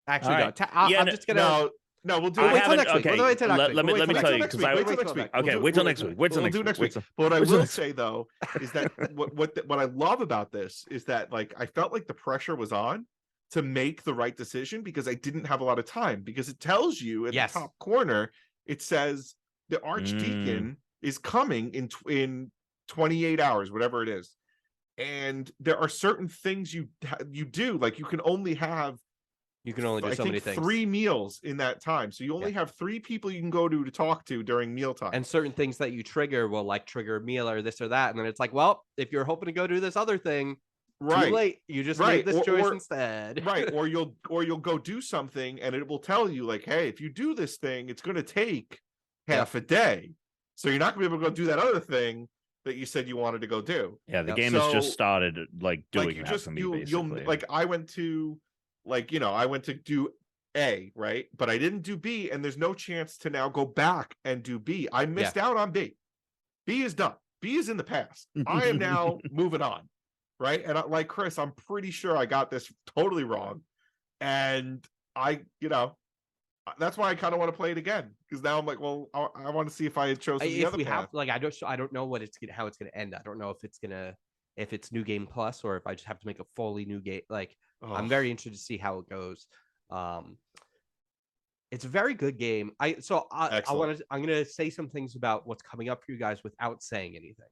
Actually, right. no. I'm just gonna. No, we'll do it. Wait till next week. Let me tell you because wait till next week. Okay, wait till next week. Wait till next week. But what I will say though is that what I love about this is that like I felt like the pressure was on to make the right decision because I didn't have a lot of time, because it tells you in the top corner, it says the archdeacon is coming in 28 hours, whatever it is. And there are certain things you do, like you can only do so many things. 3 meals in that time. So you only have 3 people you can go to talk to during mealtime. And certain things that you trigger will like trigger a meal or this or that. And then it's like, well, if you're hoping to go do this other thing, too late. You just made this choice instead. Right. Or you'll go do something and it will tell you like, hey, if you do this thing, it's going to take half a day. So you're not going to be able to go do that other thing that you said you wanted to go do. Yeah, the game has just started like doing that for me, basically. Like I went to do A, right? But I didn't do B, and there's no chance to now go back and do B. I missed out on B. B is done. B is in the past. I am now moving on. right? And like Chris, I'm pretty sure I got this totally wrong, and that's why I kind of want to play it again, because now I'm like, well, I want to see if I had chosen the other path. I don't know how it's gonna end. I don't know if it's new game plus or if I just have to make a fully new game. Like, I'm very interested to see how it goes. It's a very good game. I'm gonna say some things about what's coming up for you guys without saying anything.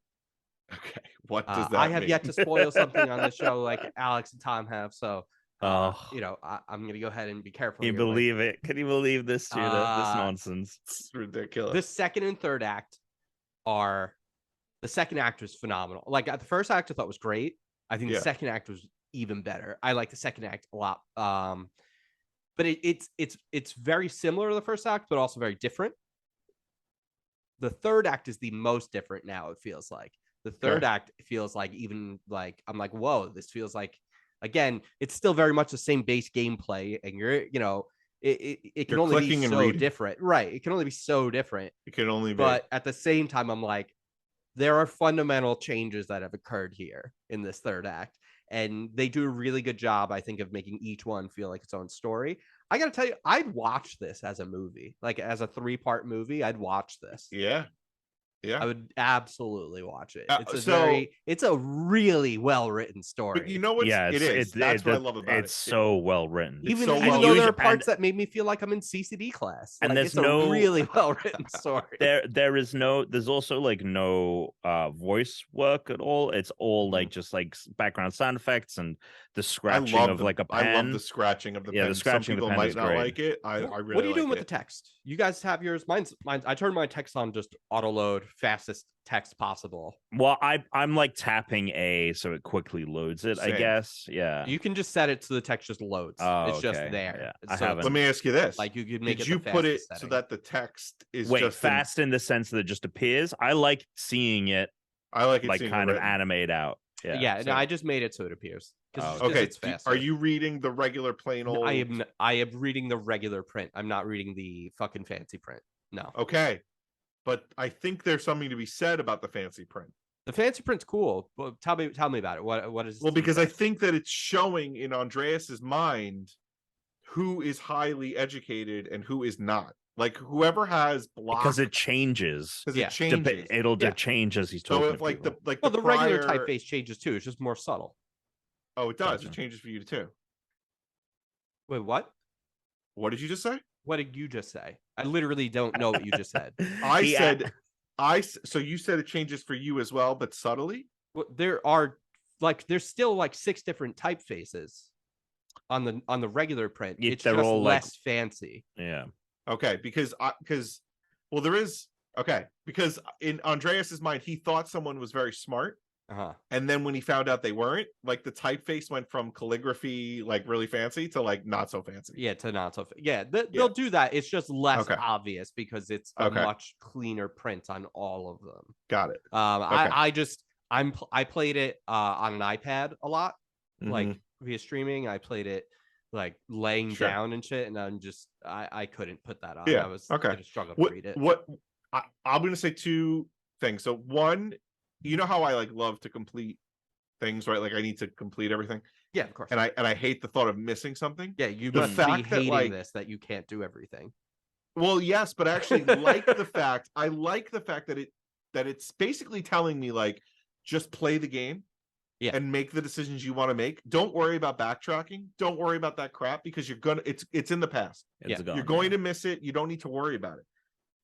Okay, what does that I have mean? yet to spoil something on the show like Alex and Tom have. So, I'm gonna go ahead and be careful. Can you believe it? Can you believe this, Judah? This nonsense. It's ridiculous. The second and third act the second act was phenomenal. Like, the first act I thought was great. I think the second act was even better. I like the second act a lot. But it's very similar to the first act, but also very different. The third act is the most different now, it feels like. The third act feels like, even like, I'm like, whoa, this feels like, again, it's still very much the same base gameplay, and it can only be so different. Right. It can only be so different. It can only be. But at the same time, I'm like, there are fundamental changes that have occurred here in this third act. And they do a really good job, I think, of making each one feel like its own story. I got to tell you, I'd watch this as a movie, like as a 3-part movie. I'd watch this. Yeah. I would absolutely watch it. It's a really well-written story. But you know what? It is. That's what I love about it. It's so well written. Even though there are parts that made me feel like I'm in CCD class. And like, it's a really well-written story. There's also like no voice work at all. It's all like just like background sound effects and the scratching of like a pen. I love the scratching of the pen. The scratching Some people might not like it. I really What are you doing with the text? You guys have yours. Mine's I turned my text on just auto load, fastest text possible. Well, I'm like tapping A so it quickly loads it. Same. I guess. Yeah. You can just set it so the text just loads. It's just there. Yeah. So let me ask you this: like, you could make Did you put it so that the text is just fast in the sense that it just appears? I like seeing it. I like it like kind of animate out. Yeah. No, I just made it so it appears. Okay. It's faster. Are you reading the regular plain old? I am reading the regular print. I'm not reading the fucking fancy print. No. Okay. But I think there's something to be said about the fancy print. The fancy print's cool, but tell me about it. What is? Well, because I think that it's showing in Andreas's mind who is highly educated and who is not. Like, whoever has block, because it changes. It changes. It'll change as he's talking. So if like the regular typeface changes too. It's just more subtle. Oh, it does. It changes for you too. Wait, what? What did you just say? What did you just say? I literally don't know what you just said. So you said it changes for you as well, but subtly? Well, there's still like 6 different typefaces on the regular print. It's just all less fancy. Yeah. Okay, because there is because in Andreas's mind, he thought someone was very smart. And then when he found out they weren't, like, the typeface went from calligraphy, like really fancy, to like not so fancy. Yeah, to not so. They'll do that. It's just less obvious because it's a much cleaner print on all of them. Got it. I played it on an iPad a lot, like via streaming. I played it like laying down and shit, and I couldn't put that on. Yeah. I was struggling to read it. I'm gonna say 2 things. So one, you know how I like love to complete things, right? Like, I need to complete everything. Yeah, of course. And I hate the thought of missing something. Yeah, you must be hating this, that you can't do everything. Well, yes, but I actually like the fact. I like the fact that it's basically telling me, like, just play the game, and make the decisions you want to make. Don't worry about backtracking. Don't worry about that crap, because it's in the past. You're going to miss it. You don't need to worry about it.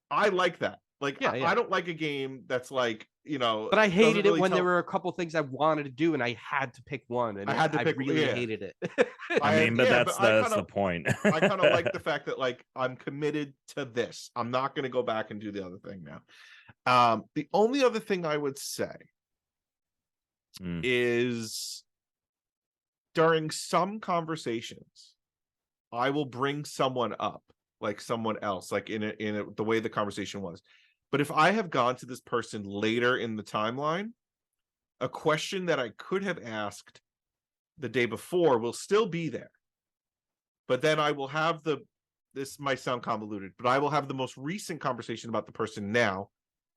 I like that. Like, I don't like a game that's like, But I hated it when there were a couple things I wanted to do and I had to pick one, and I really hated it. That's the point. I kind of like the fact that, like, I'm committed to this. I'm not going to go back and do the other thing now. The only other thing I would say is, during some conversations, I will bring someone up, like someone else, like in the way the conversation was. But if I have gone to this person later in the timeline, a question that I could have asked the day before will still be there. But then I will have this might sound convoluted, but I will have the most recent conversation about the person now.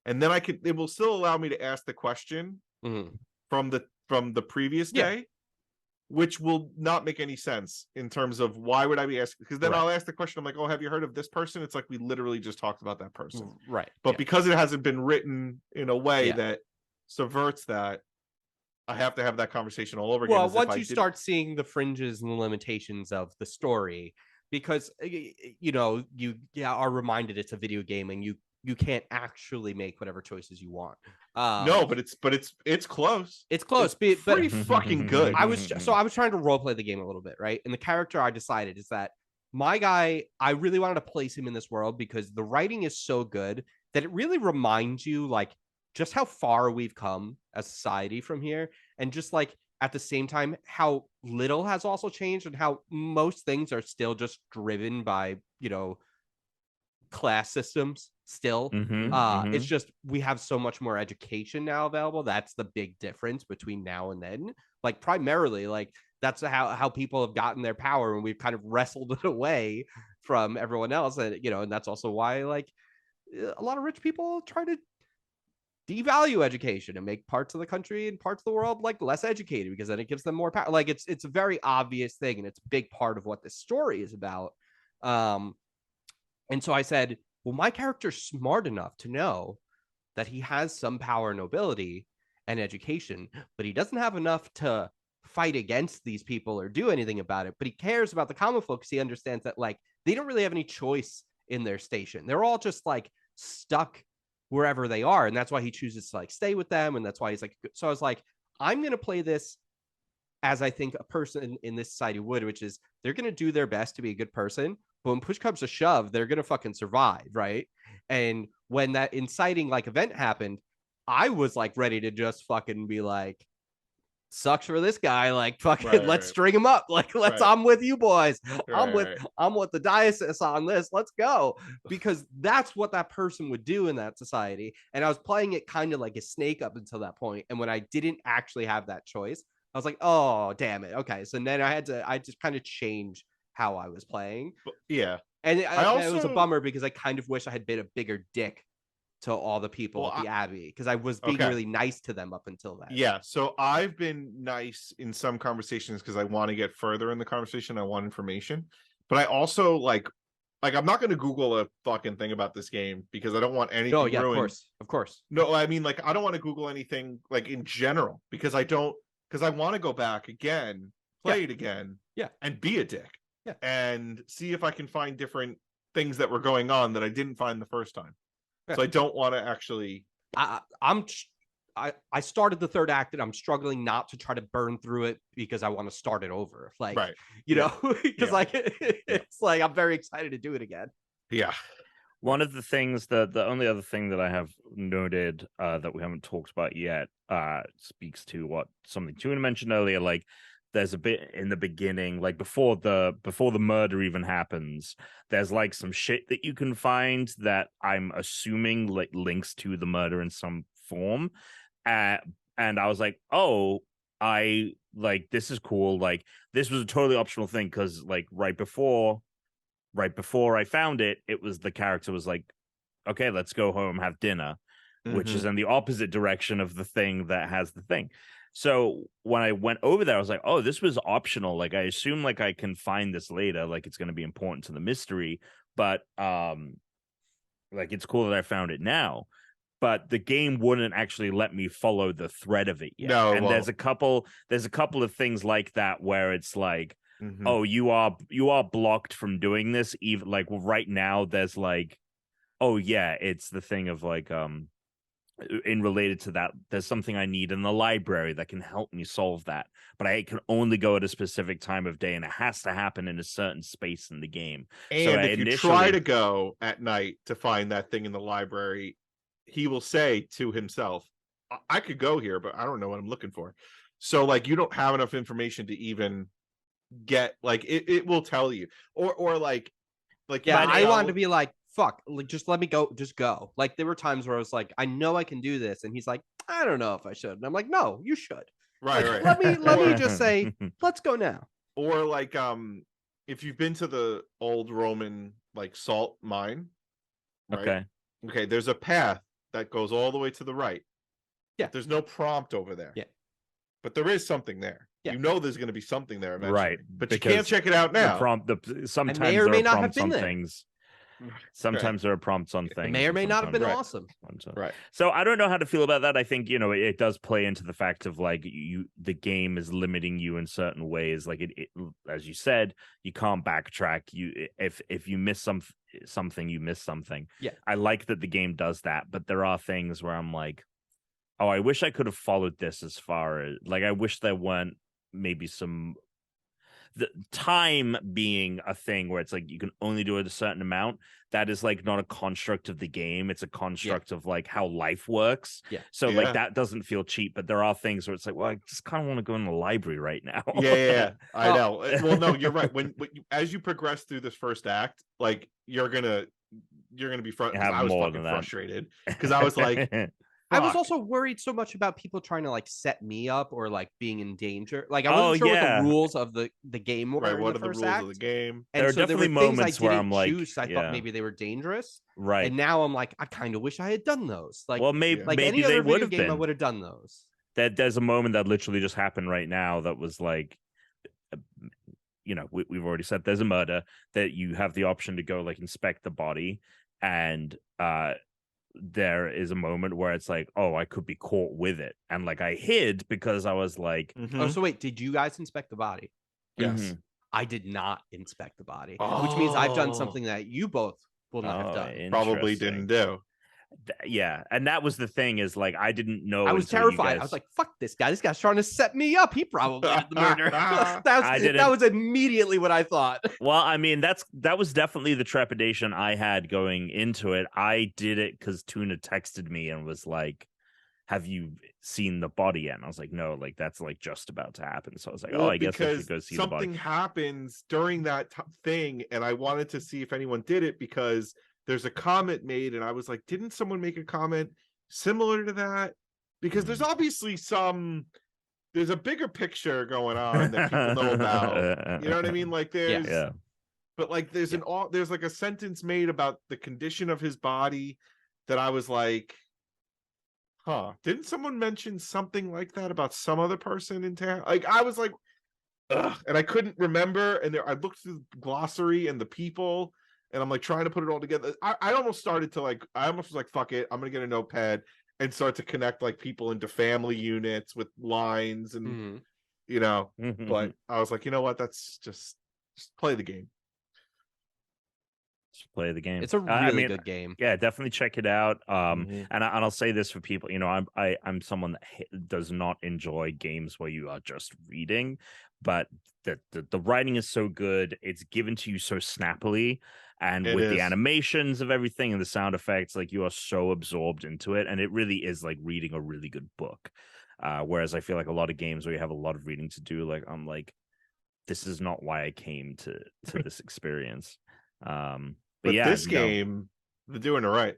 And then it will still allow me to ask the question from from the previous day, which will not make any sense in terms of why would I be asking? Because then I'll ask the question, I'm like, oh, have you heard of this person? It's like we literally just talked about that person. Right. But because it hasn't been written in a way that subverts that, I have to have that conversation all over again. Well, once you start seeing the fringes and the limitations of the story, because you know, you are reminded it's a video game and you can't actually make whatever choices you want. No, but it's close. It's close, but pretty but fucking good. I was trying to role play the game a little bit, right? And the character I decided is that my guy, I really wanted to place him in this world because the writing is so good that it really reminds you like just how far we've come as society from here, and just like at the same time how little has also changed and how most things are still just driven by, you know, class systems still. It's just we have so much more education now available. That's the big difference between now and then. Like primarily, like that's how people have gotten their power, and we've kind of wrestled it away from everyone else. And you know, and that's also why like a lot of rich people try to devalue education and make parts of the country and parts of the world like less educated, because then it gives them more power. Like it's a very obvious thing, and it's a big part of what this story is about. And so I said, well, my character's smart enough to know that he has some power and nobility and education, but he doesn't have enough to fight against these people or do anything about it. But he cares about the common folk because he understands that like they don't really have any choice in their station. They're all just like stuck wherever they are. And that's why he chooses to like stay with them. And that's why he's like, so I was like, I'm going to play this as I think a person in this society would, which is they're going to do their best to be a good person. But when push comes to shove, they're going to fucking survive. Right. And when that inciting like event happened, I was like ready to just fucking be like, sucks for this guy. Like fucking let's string him up. Like I'm with you boys. I'm with the diocese on this. Let's go. Because that's what that person would do in that society. And I was playing it kind of like a snake up until that point. And when I didn't actually have that choice, I was like, oh damn it. Okay. So then I just kind of change how I was playing. Yeah. And it was a bummer because I kind of wish I had been a bigger dick to all the people at the Abbey, because I was being really nice to them up until that. Yeah, so I've been nice in some conversations because I want to get further in the conversation. I want information, but I also like I'm not going to Google a fucking thing about this game because I don't want anything ruined. Of course. No, I mean like I don't want to Google anything like in general because I want to go back again, play it again, and be a dick, and see if I can find different things that were going on that I didn't find the first time. So I don't want to actually. I started the third act and I'm struggling not to try to burn through it because I want to start it over. Like, you know, because like it's like I'm very excited to do it again. Yeah. One of the things that the only other thing that I have noted that we haven't talked about yet speaks to what something Tuna mentioned earlier. Like, there's a bit in the beginning, like before the murder even happens, there's like some shit that you can find that I'm assuming like links to the murder in some form. And I was like, oh, I like, this is cool. Like, this was a totally optional thing because like right before I found it, it was the character was like, okay, let's go home, have dinner, which is in the opposite direction of the thing that has the thing. So when I went over there, I was like, oh, this was optional. Like, I assume like I can find this later. Like, it's going to be important to the mystery. But like, it's cool that I found it now. But the game wouldn't actually let me follow the thread of it yet. No, and there's a couple of things like that where it's like, oh, you are blocked from doing this. Even like right now, there's like, oh yeah, it's the thing of like in related to that, there's something I need in the library that can help me solve that, but I can only go at a specific time of day and it has to happen in a certain space in the game. And so if you try to go at night to find that thing in the library, he will say to himself, I could go here, but I don't know what I'm looking for. So like you don't have enough information to even get like it will tell you or like yeah, I wanted to be like, fuck, like, just let me go, just go. Like there were times where I was like, I know I can do this, and he's like, I don't know if I should, and I'm like, no, you should. Right, like, right. Let me just say, let's go now. Or like if you've been to the old Roman like salt mine, right? Okay, there's a path that goes all the way to the right. Yeah, there's no prompt over there. Yeah, but there is something there. Yeah. You know there's going to be something there eventually. Right, But you can't check it out now. Sometimes may or there may are not have prompts been on there. things. Sometimes there are prompts on things. It may or may not have been sometimes- awesome. Right. So I don't know how to feel about that. I think, you know, it does play into the fact of like the game is limiting you in certain ways. Like it as you said, you can't backtrack. If you miss something, you miss something. Yeah. I like that the game does that, but there are things where I'm like, oh, I wish I could have followed this as far as like I wish there weren't maybe some the time being a thing where it's like you can only do it a certain amount. That is like not a construct of the game. It's a construct of like how life works. Yeah. So like that doesn't feel cheap, but there are things where it's like, well, I just kind of want to go in the library right now. Yeah. I know. Well, no, you're right. When as you progress through this first act, like you're gonna be frustrated. I was fucking frustrated because I was like, I was also worried so much about people trying to like set me up or like being in danger. Like I wasn't sure what the rules of the game were. Right, what in are the rules of the game? And there are so definitely there were things moments I where didn't I'm like, choose. I thought maybe they were dangerous. Right. And now I'm like, I kind of wish I had done those. Like, well, maybe any they other would video have game, been. I would have done those. There's a moment that literally just happened right now that was like, you know, we've already said there's a murder, that you have the option to go like inspect the body, and there is a moment where it's like, oh, I could be caught with it, and like I hid because I was like, Oh, so wait, did you guys inspect the body? Yes. I did not inspect the body, which means I've done something that you both will not have done. Probably didn't do. Yeah, and that was the thing, is like I didn't know. I was terrified. I was like, "Fuck this guy! This guy's trying to set me up. He probably did the murder." that was immediately what I thought. Well, I mean, that was definitely the trepidation I had going into it. I did it because Tuna texted me and was like, "Have you seen the body yet?" And I was like, "No, like that's like just about to happen." So I was like, "Oh, I guess I should go see the body." Something happens during that thing, and I wanted to see if anyone did it because there's a comment made, and I was like, didn't someone make a comment similar to that? Because there's obviously there's a bigger picture going on that people know about. You know what I mean? Like there's, but like there's there's like a sentence made about the condition of his body that I was like, huh, didn't someone mention something like that about some other person in town? Like I was like, ugh, and I couldn't remember. And I looked through the glossary and the people, and I'm like trying to put it all together. I almost started to like, I almost was like, fuck it, I'm gonna get a notepad and start to connect like people into family units with lines and you know. But I was like, you know what? That's just play the game. Just play the game. It's a really good game. Yeah, definitely check it out. And I'll say this for people, you know, I'm someone that does not enjoy games where you are just reading, but the writing is so good. It's given to you so snappily, and with the animations of everything and the sound effects, like you are so absorbed into it, and it really is like reading a really good book. Whereas I feel like a lot of games where you have a lot of reading to do, like I'm like, this is not why I came to this experience. But yeah, this game, they're doing it right.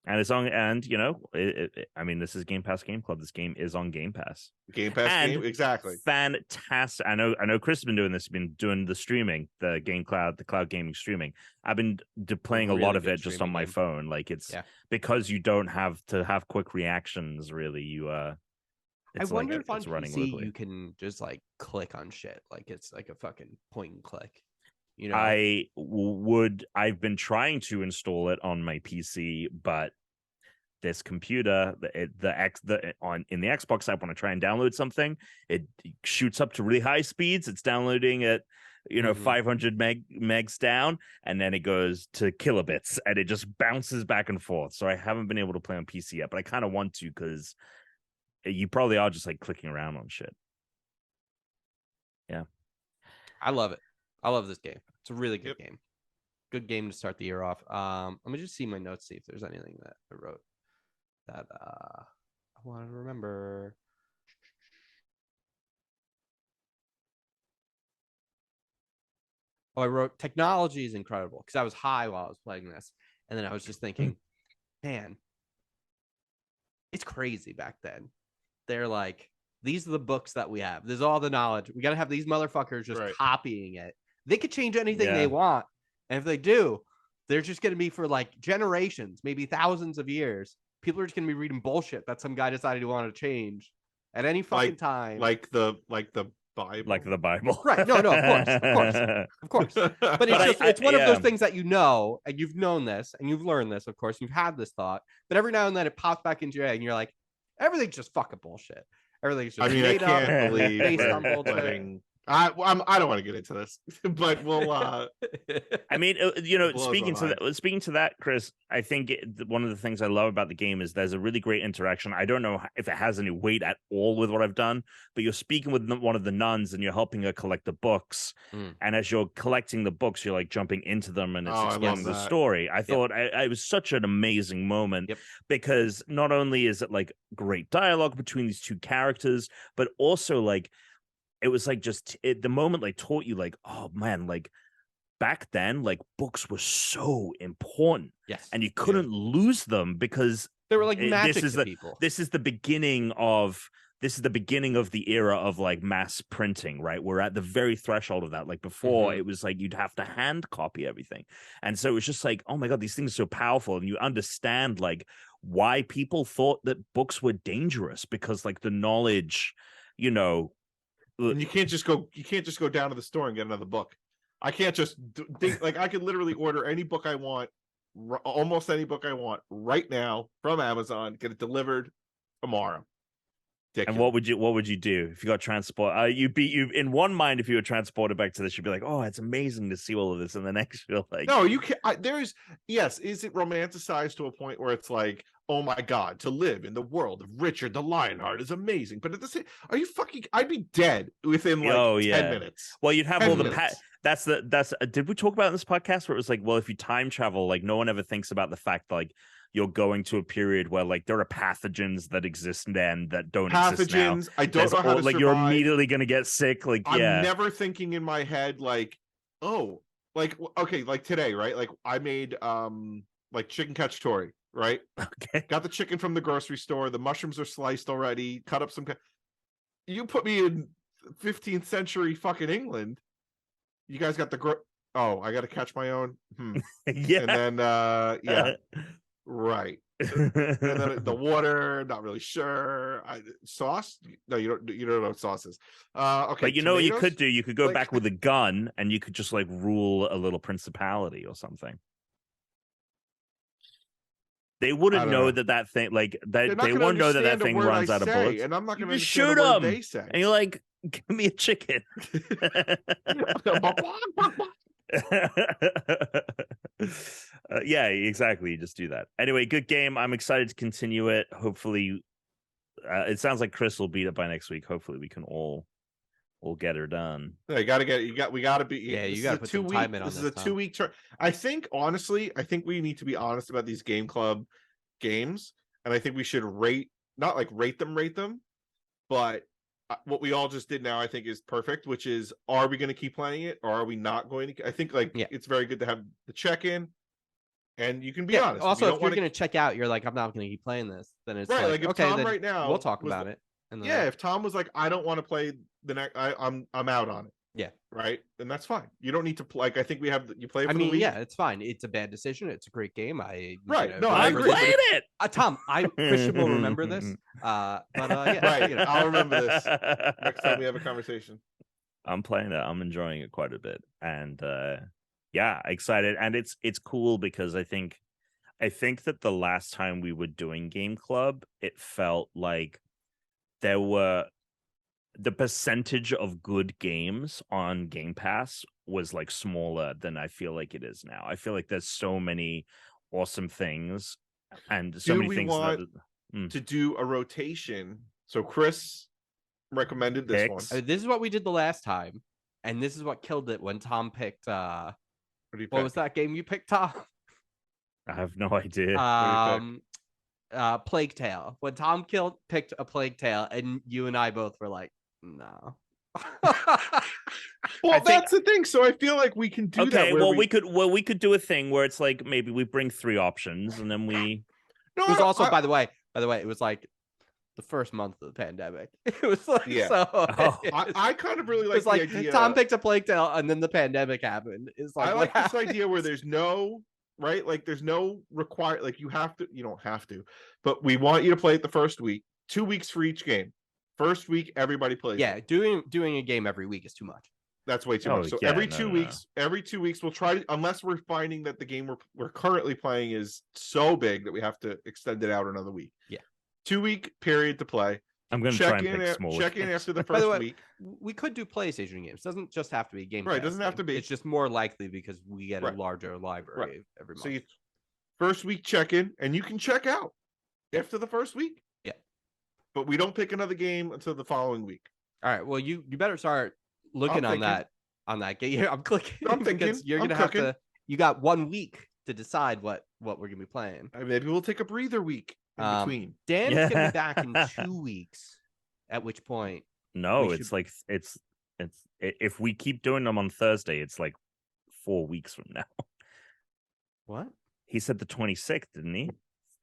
And it's on, and you know, I mean, this is Game Pass Game Club. This game is on Game Pass. Game Pass game, exactly. Fantastic. I know. Chris has been doing this. He's been doing the streaming, the cloud gaming streaming. I've been playing a lot of it just on my phone. Like it's because you don't have to have quick reactions. Really, you I wonder if on PC you can just like click on shit, like it's like a fucking point and click. You know, I've been trying to install it on my PC, but this computer, in the Xbox app, when I try and download something, it shoots up to really high speeds. It's downloading at 500 megs down, and then it goes to kilobits, and it just bounces back and forth. So I haven't been able to play on PC yet, but I kind of want to, because you probably are just like clicking around on shit. Yeah, I love it. I love this game. It's a really good game. Good game to start the year off. Let me just see my notes, see if there's anything that I wrote that I want to remember. Oh, I wrote technology is incredible, because I was high while I was playing this. And then I was just thinking, man, it's crazy back then. They're like, these are the books that we have. There's all the knowledge. We got to have these motherfuckers just copying it. They could change anything they want. And if they do, they're just going to be for like generations, maybe thousands of years. People are just going to be reading bullshit that some guy decided he wanted to change. at any fucking time. Like the Bible. Like the Bible. Right. No, of course. But it's one of those things that and you've known this and you've learned this, of course. You've had this thought, but every now and then it pops back into your head and you're like, everything's just fucking bullshit. Everything's just made I can't up, believe based on bullshit. I don't want to get into this, but we'll. I mean, speaking to that, Chris, I think one of the things I love about the game is there's a really great interaction. I don't know if it has any weight at all with what I've done, but you're speaking with one of the nuns and you're helping her collect the books. And as you're collecting the books, you're like jumping into them and it's explaining the story. I thought it was such an amazing moment because not only is it like great dialogue between these two characters, but also like, it was like the moment like taught you like, oh man, like back then, like books were so important. Yes. And you couldn't lose them because they were like magic to people. This is the beginning of the era of like mass printing, right? We're at the very threshold of that. Like before, it was like you'd have to hand copy everything. And so it was just like, oh my God, these things are so powerful. And you understand like why people thought that books were dangerous because like the knowledge, and you can't just go down to the store and get another book. I can't just think like I could literally order any book I want, almost any book I want right now from Amazon, get it delivered tomorrow. Ridiculous. And what would you do if you got transport? You in one mind if you were transported back to this, you'd be like, oh, it's amazing to see all of this, and the next you're like, no, you can't. Is it romanticized to a point where it's like, oh my God, to live in the world of Richard the Lionheart is amazing, but at the same, are you fucking? I'd be dead within like 10 minutes. Well, you'd have all the that's did we talk about in this podcast where it was like, well, if you time travel, like no one ever thinks about the fact that, like you're going to a period where like there are pathogens that exist then that don't exist now. I don't know how to like survive. You're immediately gonna get sick. Like I'm never thinking in my head like, oh, like okay, like today, right? Like I made like chicken cacciatore, right? Okay. Got the chicken from the grocery store. The mushrooms are sliced already. Cut up some. You put me in 15th century fucking England. You guys got the oh, I got to catch my own. Yeah. And then yeah. Right. And then the water, not really sure. Sauce? No, you don't know what sauce is. Okay. But you know what you could do? You could go back with a gun and you could just like rule a little principality or something. They wouldn't know that thing like that. They won't know that thing runs out of bullets. And I'm not going to shoot them. They say. And you're like, give me a chicken. Yeah, exactly. You just do that. Anyway, good game. I'm excited to continue it. Hopefully, it sounds like Chris will beat it by next week. Hopefully, we can all get her done. Yeah, we got to be. Yeah, you got to put some time in on this. This is a 2-week term. I think honestly, we need to be honest about these game club games, and I think we should not like rate them, but what we all just did now, I think, is perfect. Which is, are we going to keep playing it, or are we not going to? I think it's very good to have the check-in. And you can be honest. Also, if you're going to check out, you're like, I'm not going to keep playing this. Then it's right. Like if okay, Tom right now, we'll talk about it. And if Tom was like, I don't want to play the next, I'm out on it. Yeah. Right. Then that's fine. You don't need to play. Like I think you play it for the week. Yeah, it's fine. It's a bad decision. It's a great game. I played it. Tom, Christian will remember this. But yeah, right. I'll remember this next time we have a conversation. I'm playing it. I'm enjoying it quite a bit, and yeah, excited. And it's cool because I think that the last time we were doing Game Club, it felt like there were the percentage of good games on Game Pass was like smaller than I feel like it is now. I feel like there's so many awesome things and so many things to do a rotation. So Chris recommended this one. This is what we did the last time, and this is what killed it when Tom picked what was that game you picked, Tom? I have no idea. Plague Tale. When Tom picked a Plague Tale, and you and I both were like, no. Well, that's the thing. So I feel like we can do that. Okay, we could do a thing where it's like maybe we bring 3 options, and then we. No, it was also, by the way, it was like the first month of the pandemic. It was like, I kind of really like the idea. Tom picked a Plague Tale, and then the pandemic happened. It's like, I like this idea where there's no right, like there's no require, like you don't have to, but we want you to play it the first week, 2 weeks for each game. First week, everybody plays. Yeah, doing a game every week is too much. That's way too Oh, much. So yeah, every no, 2 no, weeks, every 2 weeks, we'll try to, unless we're finding that the game we're currently playing is so big that we have to extend it out another week. Yeah. 2-week period to play. I'm going to try and pick smaller. Check in games. after the By the first way, week. we could do PlayStation games. Doesn't just have to be a Game Right, Pass doesn't have to game. be. It's just more likely because we get a Right. larger library every month. So you first week check in, and you can check out after the first week. Yeah. But we don't pick another game until the following week. All right. Well, you better start looking on that game. Yeah, I'm clicking. I'm thinking. You're gonna have to. You got 1 week to decide what we're gonna be playing. Maybe we'll take a breather week in between. Dan's gonna be back in 2 weeks. At which point, No, it's like it's if we keep doing them on Thursday, it's like 4 weeks from now. what? He said the 26th, didn't he?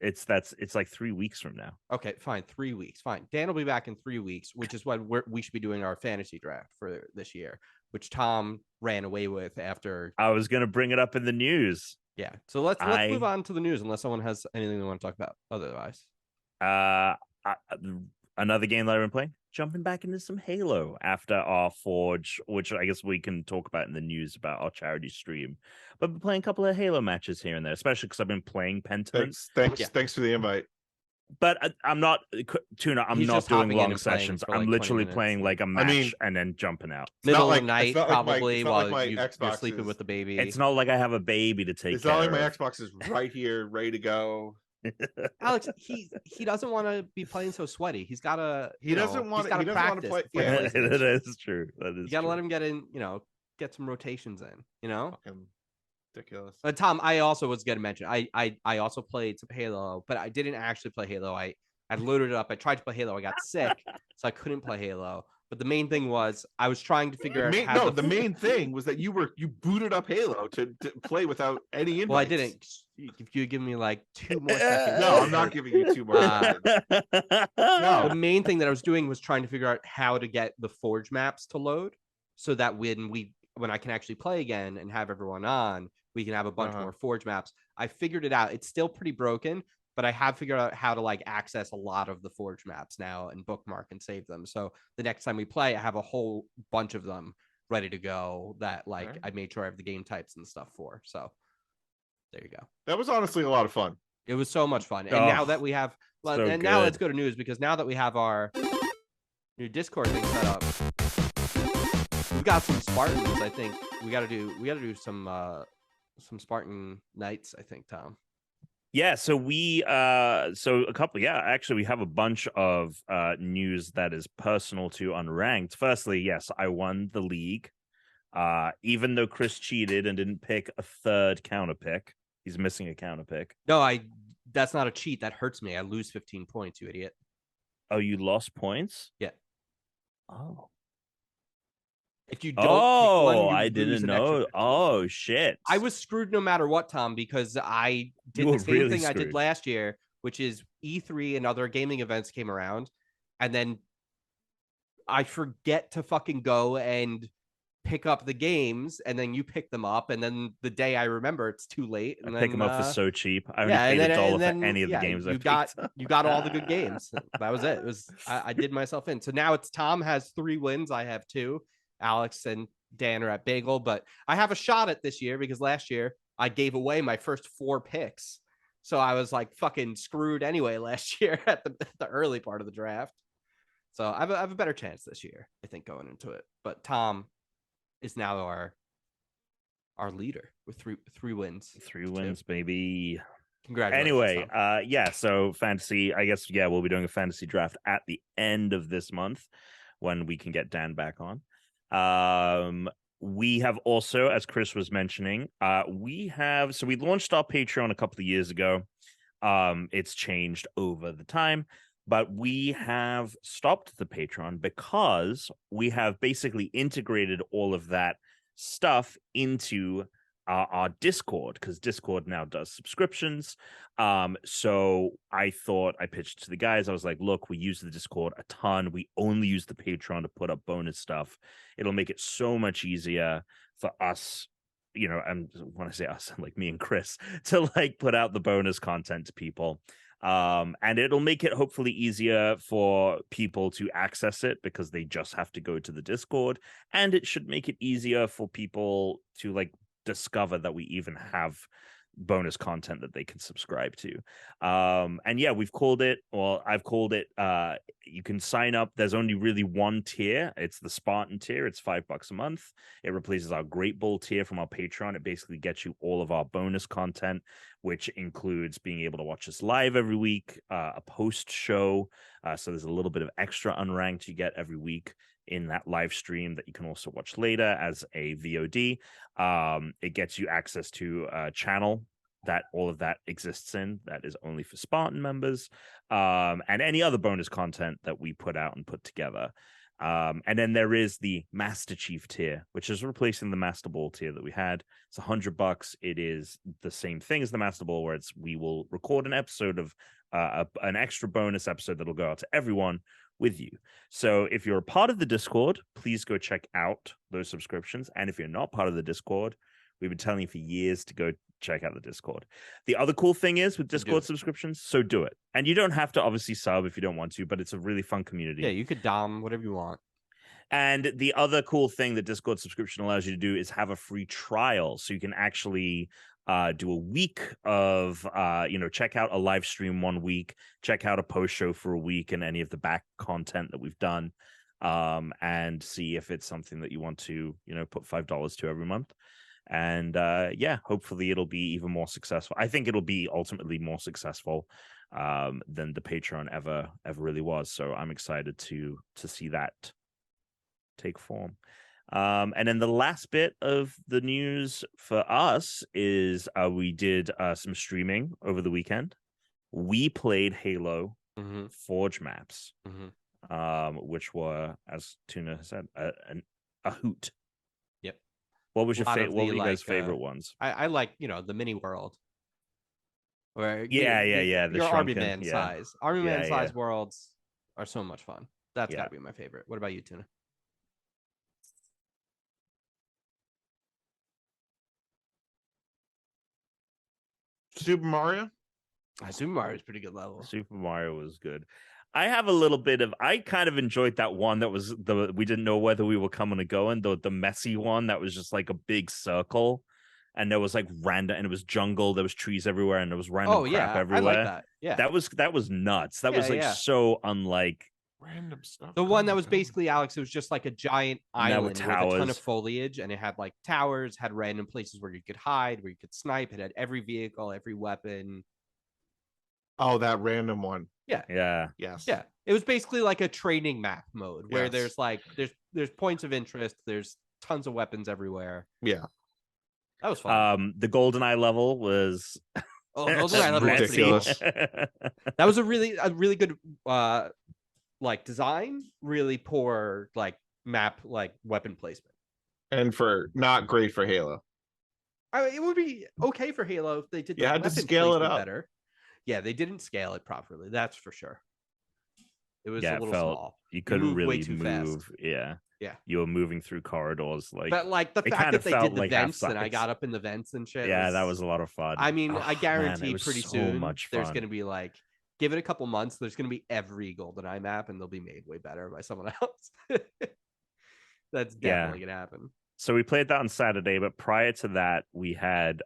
It's like 3 weeks from now. Okay, fine. 3 weeks. Fine. Dan will be back in 3 weeks, which is when we should be doing our fantasy draft for this year, which Tom ran away with after. I was gonna bring it up in the news. Yeah. So let's move on to the news, unless someone has anything they want to talk about. Otherwise, Another game that I've been playing, jumping back into some Halo after our Forge, which I guess we can talk about in the news about our charity stream. But I've been playing a couple of Halo matches here and there, especially because I've been playing Pentiment. Thanks for the invite. But I'm not, Tuna, I'm He's not just doing hopping in long and playing sessions. for I'm like 20 literally minutes. playing like a match and then jumping out. middle like- of the night, it's not like my- probably it's not while like my you're Xbox sleeping is- with the baby. It's not like I have a baby to take It's care not like my of. Xbox is right here, ready to go. Alex, he doesn't want to be playing so sweaty. He's got to. He doesn't want to practice. play. before he Yeah, plays the That next is true. That is You got to true. let him get in. Get some rotations in. fucking ridiculous. Tom, I also was going to mention. I also played some Halo, but I didn't actually play Halo. I loaded it up. I tried to play Halo. I got sick, so I couldn't play Halo. But the main thing was I was trying to figure out how. The main thing was that you booted up Halo to play without any invites. Well, I didn't. If you give me like 2 more seconds. No, I'm not giving you 2 more. No. No. The main thing that I was doing was trying to figure out how to get the Forge maps to load, so that when I can actually play again and have everyone on, we can have a bunch more Forge maps. I figured it out. It's still pretty broken, but I have figured out how to like access a lot of the Forge maps now and bookmark and save them. So the next time we play, I have a whole bunch of them ready to go that like I made sure I have the game types and stuff for. So there you go. That was honestly a lot of fun. It was so much fun. And now that we have, now let's go to news, because now that we have our new Discord thing set up, we've got some Spartans. I think we got to do some Spartan nights, I think, Tom. Yeah, so actually we have a bunch of news that is personal to Unranked. Firstly, yes, I won the league. Even though Chris cheated and didn't pick a third counter pick. He's missing a counter pick. No, that's not a cheat. That hurts me. I lose 15 points, you idiot. Oh, you lost points? Yeah. Oh. If you don't pick one, you I lose didn't an extra know. 15. Oh, shit. I was screwed no matter what, Tom, because I did the same thing I did last year, which is E3 and other gaming events came around, and then I forget to fucking go and pick up the games, and then you pick them up, and then the day I remember, it's too late. And I pick them up for so cheap. I only paid $1 for any of the games you got all the good games. That was it. It was I did myself in. So now it's Tom has 3 wins. I have 2. Alex and Dan are at Bagel, but I have a shot at this year because last year I gave away my first 4 picks. So I was like fucking screwed anyway last year at the early part of the draft. So I have a better chance this year, I think, going into it. But Tom is now our leader with 3 wins. 3 wins, baby. Congratulations. Anyway, Tom. so fantasy, I guess, we'll be doing a fantasy draft at the end of this month when we can get Dan back on. We have also, as Chris was mentioning, we launched our Patreon a couple of years ago. It's changed over the time, but we have stopped the Patreon because we have basically integrated all of that stuff into our Discord, because Discord now does subscriptions. So I pitched to the guys. I was like, look, we use the Discord a ton. We only use the Patreon to put up bonus stuff. It'll make it so much easier for us, and when I say us, like me and Chris, to like put out the bonus content to people. And it'll make it hopefully easier for people to access it because they just have to go to the Discord, and it should make it easier for people to like discover that we even have bonus content that they can subscribe to. And yeah, we've called it, or I've called it, you can sign up. There's only really one tier. It's the Spartan tier. It's $5 a month. It replaces our Great Bull tier from our Patreon. It basically gets you all of our bonus content, which includes being able to watch us live every week, a post show. So there's a little bit of extra Unranked you get every week in that live stream that you can also watch later as a VOD. It gets you access to a channel that all of that exists in, that is only for Spartan members, and any other bonus content that we put out and put together. And then there is the Master Chief tier, which is replacing the Master Ball tier that we had. It's $100. It is the same thing as the Master Ball, where we will record an episode of an extra bonus episode that'll go out to everyone with you. So if you're a part of the Discord, please go check out those subscriptions. And if you're not part of the Discord, we've been telling you for years to go check out the Discord. The other cool thing is with Discord subscriptions, so do it. And you don't have to obviously sub if you don't want to, but it's a really fun community. Yeah, you could dom whatever you want. And the other cool thing that Discord subscription allows you to do is have a free trial. So you can actually do a week of, check out a live stream 1 week, check out a post show for a week and any of the back content that we've done, and see if it's something that you want to, put $5 to every month. And hopefully it'll be even more successful. I think it'll be ultimately more successful than the Patreon ever really was. So I'm excited to see that take form. And then the last bit of the news for us is we did some streaming over the weekend. We played Halo Forge maps, which were, as Tuna said, a hoot. Yep. What was your favorite? What were you guys' favorite ones? I like the mini world. Where your Army Man size. Army Man size yeah. worlds are so much fun. That's gotta be my favorite. What about you, Tuna? Super Mario? Super Mario is pretty good level. Super Mario was good. I have a little bit of, I kind of enjoyed that one that was we didn't know whether we were coming or going, the messy one that was just like a big circle, and there was like random, and it was jungle, there was trees everywhere, and there was random crap everywhere. I like that. Yeah. That was nuts. That was so unlike random stuff. The one that was basically, Alex, it was just like a giant island with a ton of foliage, and it had like towers, had random places where you could hide, where you could snipe. It had every vehicle, every weapon. Oh, that random one. Yeah. Yes. Yeah. It was basically like a training map mode where there's like there's points of interest, there's tons of weapons everywhere. Yeah. That was fun. The GoldenEye level was GoldenEye level was ridiculous. That was a really good like design, really poor like map, like weapon placement. And for not great for Halo. It would be okay for Halo if they did you had to scale it up better. Yeah, they didn't scale it properly. That's for sure. It was a little small. You couldn't really way too move. Fast. Yeah. Yeah. You were moving through corridors but like the fact that they did the vents and I got up in the vents and shit. Yeah, that was a lot of fun. I mean, I guarantee pretty soon there's fun. gonna be like, give it a couple months, there's gonna be every GoldenEye map and they'll be made way better by someone else. That's definitely gonna happen. So we played that on Saturday, but prior to that, we had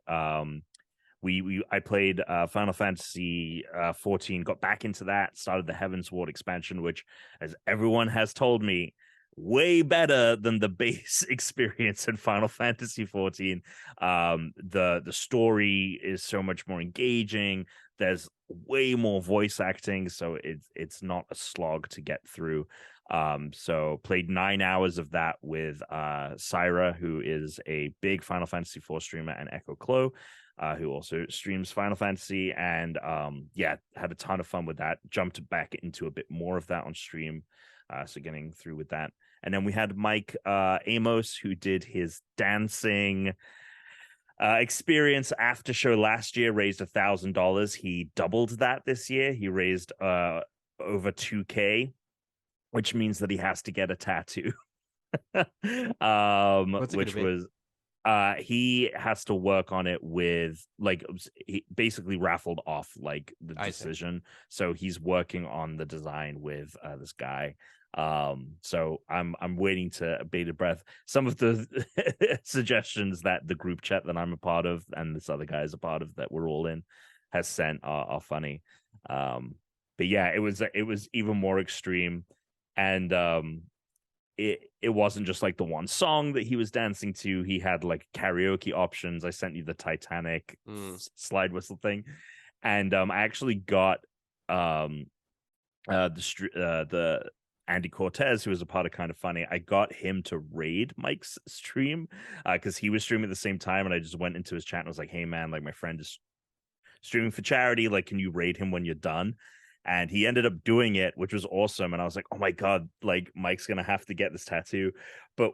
I played Final Fantasy 14, got back into that, started the Heaven's Ward expansion, which, as everyone has told me, way better than the base experience in Final Fantasy 14. The story is so much more engaging. There's way more voice acting, so it's not a slog to get through. So played 9 hours of that with Syra, who is a big Final Fantasy 4 streamer, and Echo Clo, who also streams Final Fantasy, and had a ton of fun with that. Jumped back into a bit more of that on stream, so getting through with that. And then we had Mike Amos, who did his dancing experience after show last year, raised $1,000. He doubled that this year. He raised over $2,000, which means that he has to get a tattoo. Which was he has to work on it with like he basically raffled off like the decision, so he's working on the design with this guy. So I'm waiting to bated breath. Some of the suggestions that the group chat that I'm a part of and this other guy is a part of that we're all in has sent are funny. But yeah, it was even more extreme, and it wasn't just like the one song that he was dancing to. He had like karaoke options. I sent you the Titanic slide whistle thing, and I actually got the Andy Cortez, who was a part of Kind of Funny. I got him to raid Mike's stream because he was streaming at the same time, and I just went into his chat and was like, "Hey man, like my friend is streaming for charity. Like, can you raid him when you're done?" And he ended up doing it, which was awesome. And I was like, oh my God, like Mike's going to have to get this tattoo. But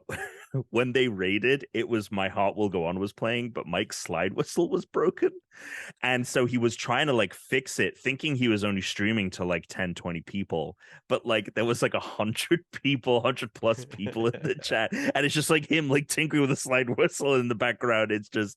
when they raided, it was My Heart Will Go On was playing, but Mike's slide whistle was broken. And so he was trying to like fix it, thinking he was only streaming to like 10, 20 people. But like there was like 100 people, 100 plus people in the chat. And it's just like him like tinkering with a slide whistle in the background. It's just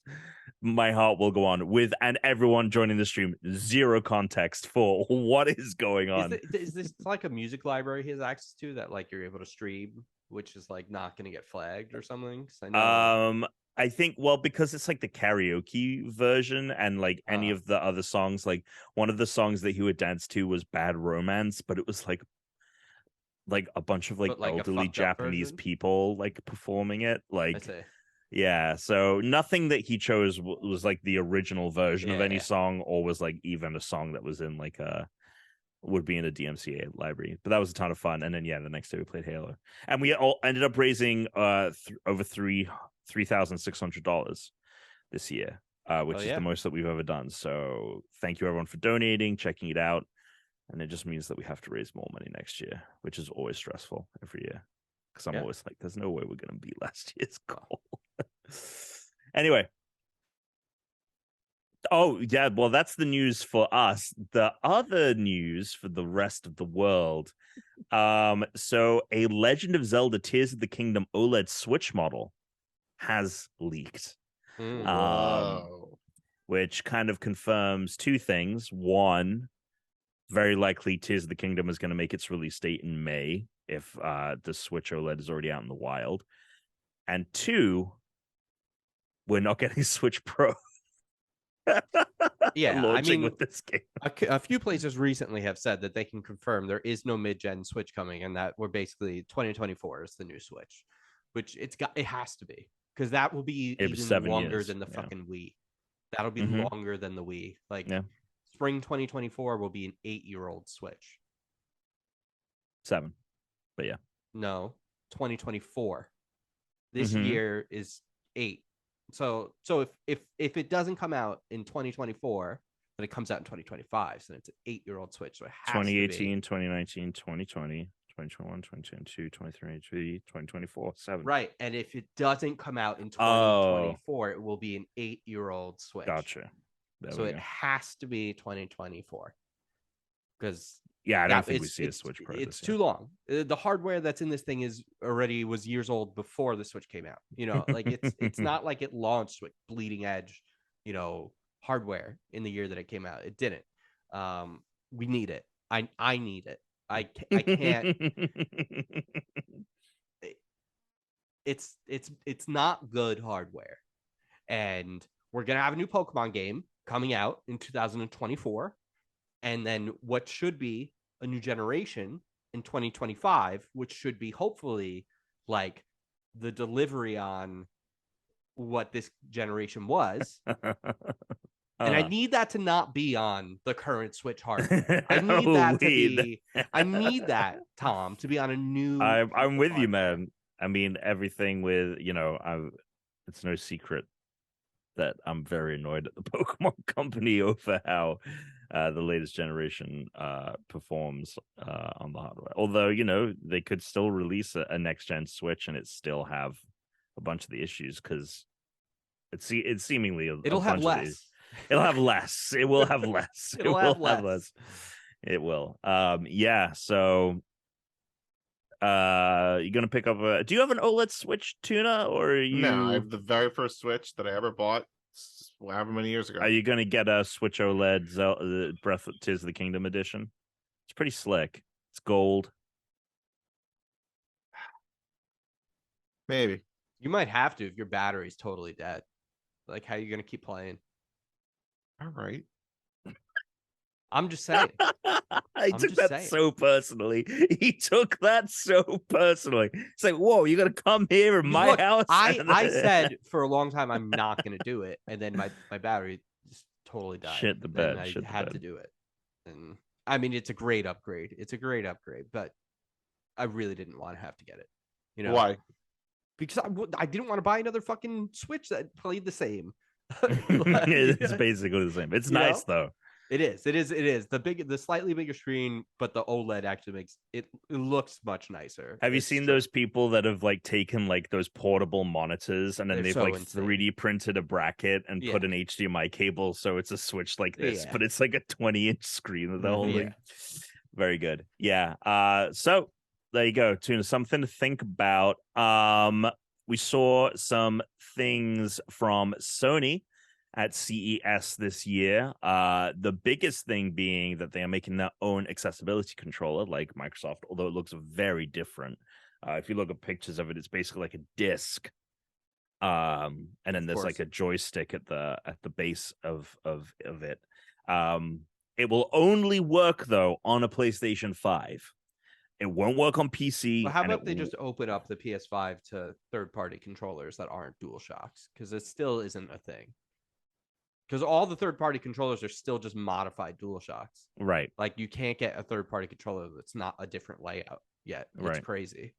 My Heart Will Go On with, and everyone joining the stream, zero context for what is going on. Is this like a music library he has access to that like you're able to stream, which is like not going to get flagged or something? I know... I think, well, because it's like the karaoke version, and like any of the other songs, like one of the songs that he would dance to was Bad Romance, but it was like a bunch of like elderly Japanese people like performing it. Like, yeah, so nothing that he chose was like the original version of any song, or was like even a song that was in like would be in a DMCA library. But that was a ton of fun. And then the next day we played Halo, and we all ended up raising over $3,600 this year, which is the most that we've ever done. So thank you everyone for donating, checking it out, and it just means that we have to raise more money next year, which is always stressful every year. Because I'm always like, there's no way we're going to beat last year's goal. Anyway. Oh, yeah. Well, that's the news for us. The other news for the rest of the world. So a Legend of Zelda Tears of the Kingdom OLED Switch model has leaked. Which kind of confirms two things. One, very likely Tears of the Kingdom is going to make its release date in May, if the Switch OLED is already out in the wild. And two, we're not getting Switch Pro. I mean, with this game. A few places recently have said that they can confirm there is no mid-gen Switch coming, and that we're basically 2024 is the new Switch, which it has to be, because that will be even longer than the fucking Wii. That'll be longer than the Wii. Like spring 2024 will be an 8-year-old Switch. 7. But yeah. No, 2024. This year is 8. So if it doesn't come out in 2024, then it comes out in 2025. So it's an 8-year-old Switch. So it has 2018, 2019, 2020, 2021, 2022, 2023, 2024, 7. Right. And if it doesn't come out in 2024, it will be an 8-year-old Switch. Gotcha. So it has to be 2024. Because I don't think we see a Switch Pro. It's too long. The hardware that's in this thing was years old before the Switch came out. You know, like it's not like it launched with bleeding edge, hardware in the year that it came out. It didn't. We need it. I need it. I can't. It's not good hardware, and we're gonna have a new Pokemon game coming out in 2024, and then what should be a new generation in 2025, which should be hopefully like the delivery on what this generation was. And I need that to not be on the current Switch hardware. I need that to be. I need that, Tom, to be on a new. I'm with you, man. I mean, everything with it's no secret that I'm very annoyed at the Pokemon Company over how the latest generation performs on the hardware. Although they could still release a next gen Switch and it still have a bunch of the issues, because it's seemingly it'll have less. It'll have less. It will have less. It'll have less. It will. So You gonna pick up a? Do you have an OLED Switch, Tuna, or are you? No, I have the very first Switch that I ever bought, however many years ago. Are you gonna get a Switch OLED Breath of Tears of the Kingdom edition? It's pretty slick. It's gold. Maybe. You might have to if your battery's totally dead. Like, how are you gonna keep playing? All right. I'm just saying. I took that so personally. He took that so personally. It's like, whoa, you gotta come here in my house? I said for a long time I'm not gonna do it, and then my battery just totally died. Shit the bed. I had to do it. And I mean, it's a great upgrade. It's a great upgrade, but I really didn't want to have to get it. You know why? Because I didn't want to buy another fucking Switch that played the same. It's basically the same. It's nice though. It is. The slightly bigger screen, but the OLED actually makes it looks much nicer. Have you seen those people that have like taken like those portable monitors and then they've like insane. 3D printed a bracket and put an HDMI cable so it's a Switch like this, but it's like a 20-inch screen that they're holding. Very good. Yeah. So there you go, Tuna. Something to think about. We saw some things from Sony at CES this year. The biggest thing being that they are making their own accessibility controller like Microsoft, although it looks very different. If you look at pictures of it, it's basically like a disc. And then there's like a joystick at the base of it. It will only work though on a PlayStation 5. It won't work on PC. Well, how about they just open up the PS5 to third-party controllers that aren't DualShocks? Because it still isn't a thing. Because all the third-party controllers are still just modified DualShocks. Right. Like, you can't get a third-party controller that's not a different layout yet. It's crazy.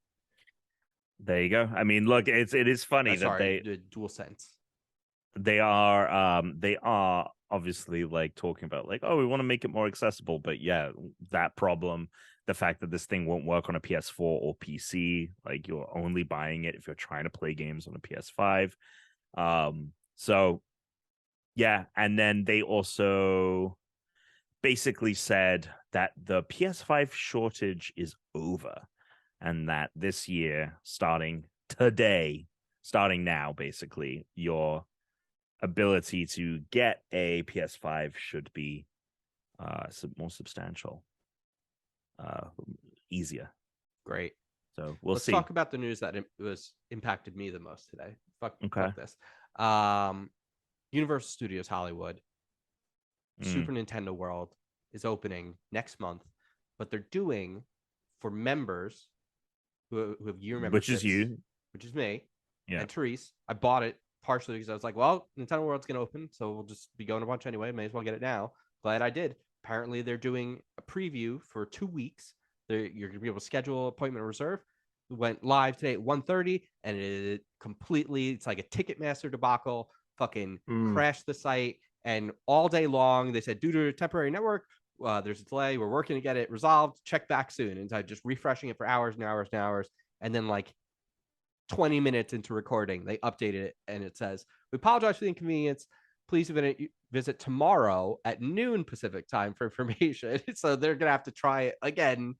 There you go. I mean, look, it is funny that the DualSense. They are obviously like talking about like, oh, we want to make it more accessible, but yeah, that problem, the fact that this thing won't work on a PS4 or PC, like you're only buying it if you're trying to play games on a PS5. So yeah, and then they also basically said that the PS5 shortage is over and that this year, starting now, basically, your ability to get a PS5 should be more substantial, easier. Great. So let's see. Talk about the news that was impacted me the most today. Fuck this. Universal Studios Hollywood, Super Nintendo World is opening next month, but they're doing for members who have year memberships, which is me, and Therese. I bought it partially because I was like, well, Nintendo World's gonna open, so we'll just be going a bunch anyway. May as well get it now. Glad I did. Apparently, they're doing a preview for 2 weeks. You're gonna be able to schedule appointment reserve. We went live today at 1:30, and it's like a Ticketmaster debacle. Fucking crashed the site, and all day long they said due to a temporary network, there's a delay. We're working to get it resolved. Check back soon. And so just refreshing it for hours and hours and hours, and then like 20 minutes into recording, they updated it, and it says, "We apologize for the inconvenience. Please visit tomorrow at noon Pacific time for information." So they're gonna have to try it again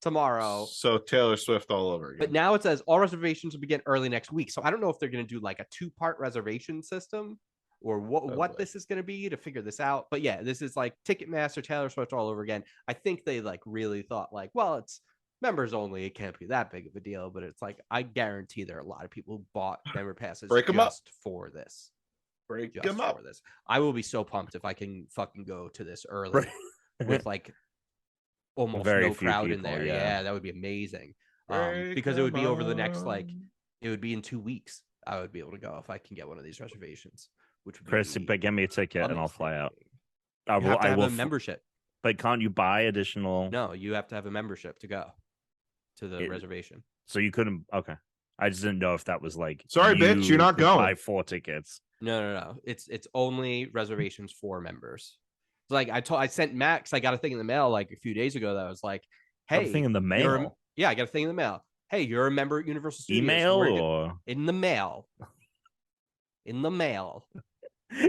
tomorrow. So Taylor Swift all over again. But now it says all reservations will begin early next week. So I don't know if they're going to do like a 2-part reservation system or what this is going to be to figure this out. But yeah, this is like Ticketmaster, Taylor Swift all over again. I think they like really thought like, well, it's members only. It can't be that big of a deal. But it's like, I guarantee there are a lot of people who bought member passes for this. Break them up. I will be so pumped if I can fucking go to this early with like almost no crowd in there. Yeah, that would be amazing. Because it would be over the next it would be in 2 weeks. I would be able to go if I can get one of these reservations. Which would Chris, but get me a ticket and I'll fly out. You have to have a membership. But can't you buy additional? No, you have to have a membership to go to the reservation. So you couldn't. Okay, I just didn't know if that was like. Sorry, bitch, you're not going. Buy 4 tickets. No. It's only reservations for members. Like I sent Max. I got a thing in the mail like a few days ago that was like, "Hey, a thing in the mail." I got a thing in the mail. Hey, you're a member at Universal Studios. Email or in the mail? In the mail.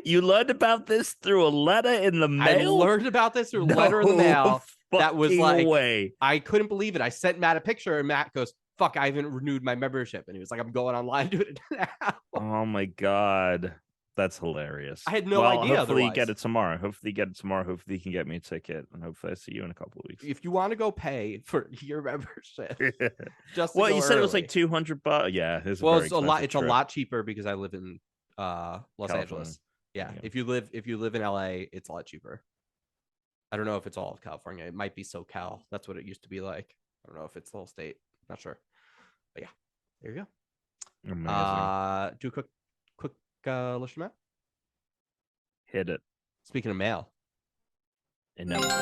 You learned about this through a letter in the mail? I learned about this through a letter in the mail that was like, way. I couldn't believe it. I sent Matt a picture and Matt goes, fuck, I haven't renewed my membership. And he was like, I'm going online to it now. Oh my God. That's hilarious. I had no idea. Hopefully otherwise. you get it tomorrow. Hopefully you can get me a ticket, and hopefully I see you in a couple of weeks. If you want to go pay for your membership, just well, you said early. It was like $200. Yeah, it's a lot. It's a lot cheaper because I live in Los Angeles. Yeah. If you live in LA, it's a lot cheaper. I don't know if it's all of California. It might be SoCal. That's what it used to be like. I don't know if it's the whole state. Not sure. But yeah, there you go. Amazing. Do a quick listen, Matt. Hit it. Speaking of mail, Inevitable.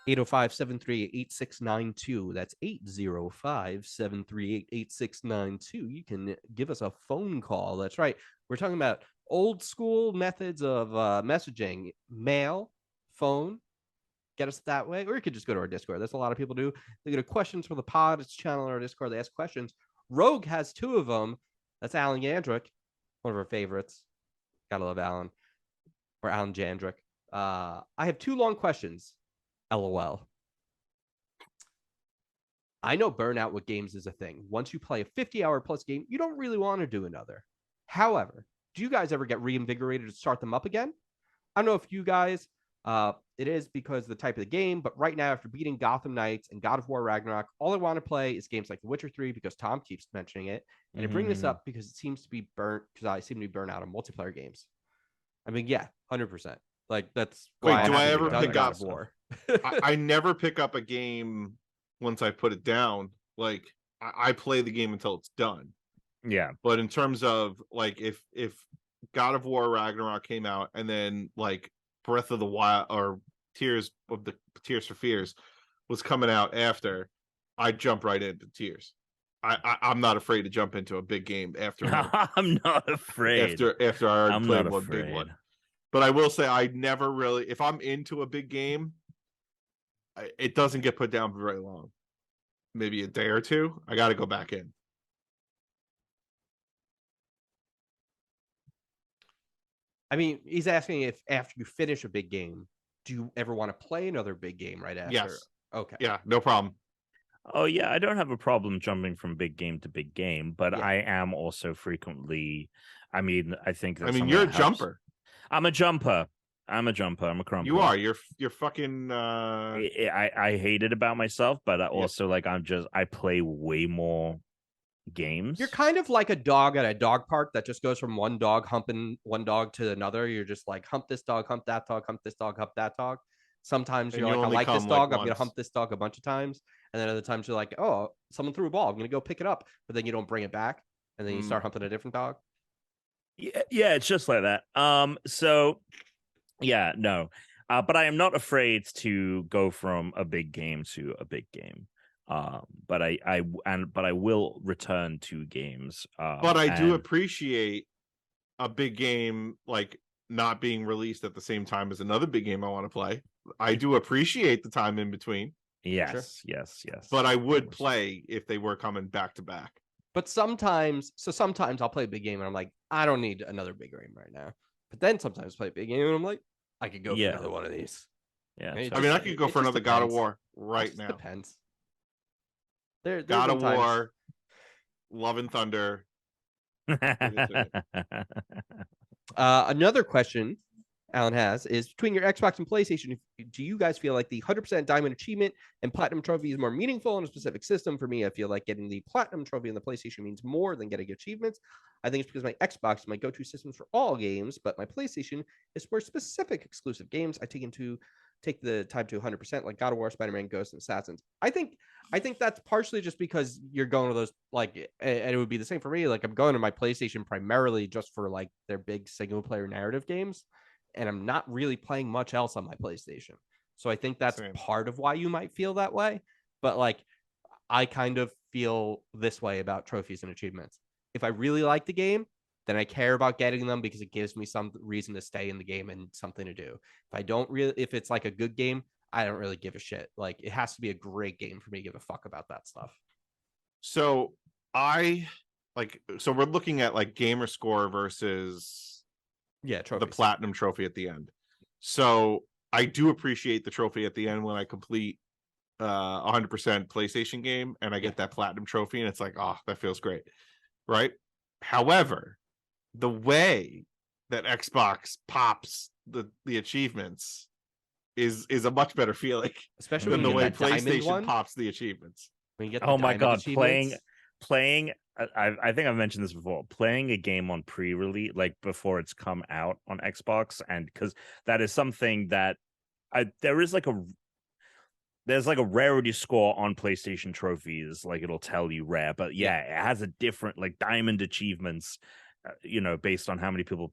805-738-8692. That's 805-738-8692. You can give us a phone call. That's right. We're talking about old school methods of messaging, mail, phone. Get us that way. Or you could just go to our Discord. That's a lot of people do. They get questions for the pod. It's a channel on our Discord. They ask questions. Rogue has 2 of them. That's Alan Yandrick, one of our favorites. Gotta love Alan. Or Alan Jandrick. I have 2 long questions. LOL. I know burnout with games is a thing. Once you play a 50-hour plus game, you don't really want to do another. However, do you guys ever get reinvigorated to start them up again? I don't know if you guys, it is because of the type of the game, but right now, after beating Gotham Knights and God of War Ragnarok, all I want to play is games like The Witcher 3 because Tom keeps mentioning it. And I bring this up because it seems to be burnt, because I seem to be burnt out on multiplayer games. I mean, yeah, 100%. Like, that's why. Wait, do I ever pick up War? I never pick up a game once I put it down. Like, I play the game until it's done. Yeah. But in terms of like, if God of War Ragnarok came out and then like Breath of the Wild or Tears for Fears was coming out after, I'd jump right into Tears. I'm not afraid to jump into a big game after. I'm not afraid. After I already played one big one. But I will say, I never really, if I'm into a big game, it doesn't get put down for very long. Maybe a day or two. I got to go back in. I mean, he's asking if after you finish a big game, do you ever want to play another big game right after? Yes. Okay. Yeah, no problem. Oh, yeah, I don't have a problem jumping from big game to big game, but I am also frequently, I mean, I think that you're a jumper. I'm a jumper. I'm a crumper. You are. You're fucking I hate it about myself, but I also like I play way more games. You're kind of like a dog at a dog park that just goes from one dog humping one dog to another. You're just like, hump this dog, hump that dog, hump this dog, hump that dog. Sometimes you're like, I like this dog, I'm gonna hump this dog a bunch of times. And then other times you're like, oh, someone threw a ball, I'm gonna go pick it up, but then you don't bring it back, and then you start humping a different dog. Yeah, it's just like that. So yeah, no. But I am not afraid to go from a big game to a big game. But I will return to games. But I do appreciate a big game like not being released at the same time as another big game I want to play. I do appreciate the time in between. Yes. But I would play if they were coming back to back. But sometimes I'll play a big game and I'm like, I don't need another big game right now. But then sometimes I play a big game and I'm like, I could go for another one of these. Yeah. I mean, I could go for another God of War right now. Depends. There's God of War, Love and Thunder. Another question Alan has is, between your Xbox and PlayStation, do you guys feel like the 100% diamond achievement and platinum trophy is more meaningful in a specific system? For me, I feel like getting the platinum trophy on the PlayStation means more than getting achievements. I think it's because my Xbox is my go-to system for all games, but my PlayStation is for specific exclusive games. I take the time to 100%, like God of War, Spider-Man, Ghost, and Assassins. I think that's partially just because you're going to those, like, and it would be the same for me. Like, I'm going to my PlayStation primarily just for like their big single player narrative games, and I'm not really playing much else on my PlayStation. So I think that's part of why you might feel that way. But like, I kind of feel this way about trophies and achievements. If I really like the game, then I care about getting them because it gives me some reason to stay in the game and something to do. If it's like a good game, I don't really give a shit. Like, it has to be a great game for me to give a fuck about that stuff. So we're looking at like gamer score versus Yeah, the trophies. platinum trophy at the end. So I do appreciate the trophy at the end when I complete 100% PlayStation game and I get that platinum trophy, and it's like, oh, that feels great, right? However, the way that Xbox pops the achievements is a much better feeling, especially than when the you way get that diamond PlayStation one. pops the achievements. When you get the Oh my diamond god, achievements. playing I think I've mentioned this before, playing a game on pre-release, like before it's come out on Xbox, and because that is something that there's like a rarity score on PlayStation trophies, like it'll tell you rare, but it has a different, like, diamond achievements, based on how many people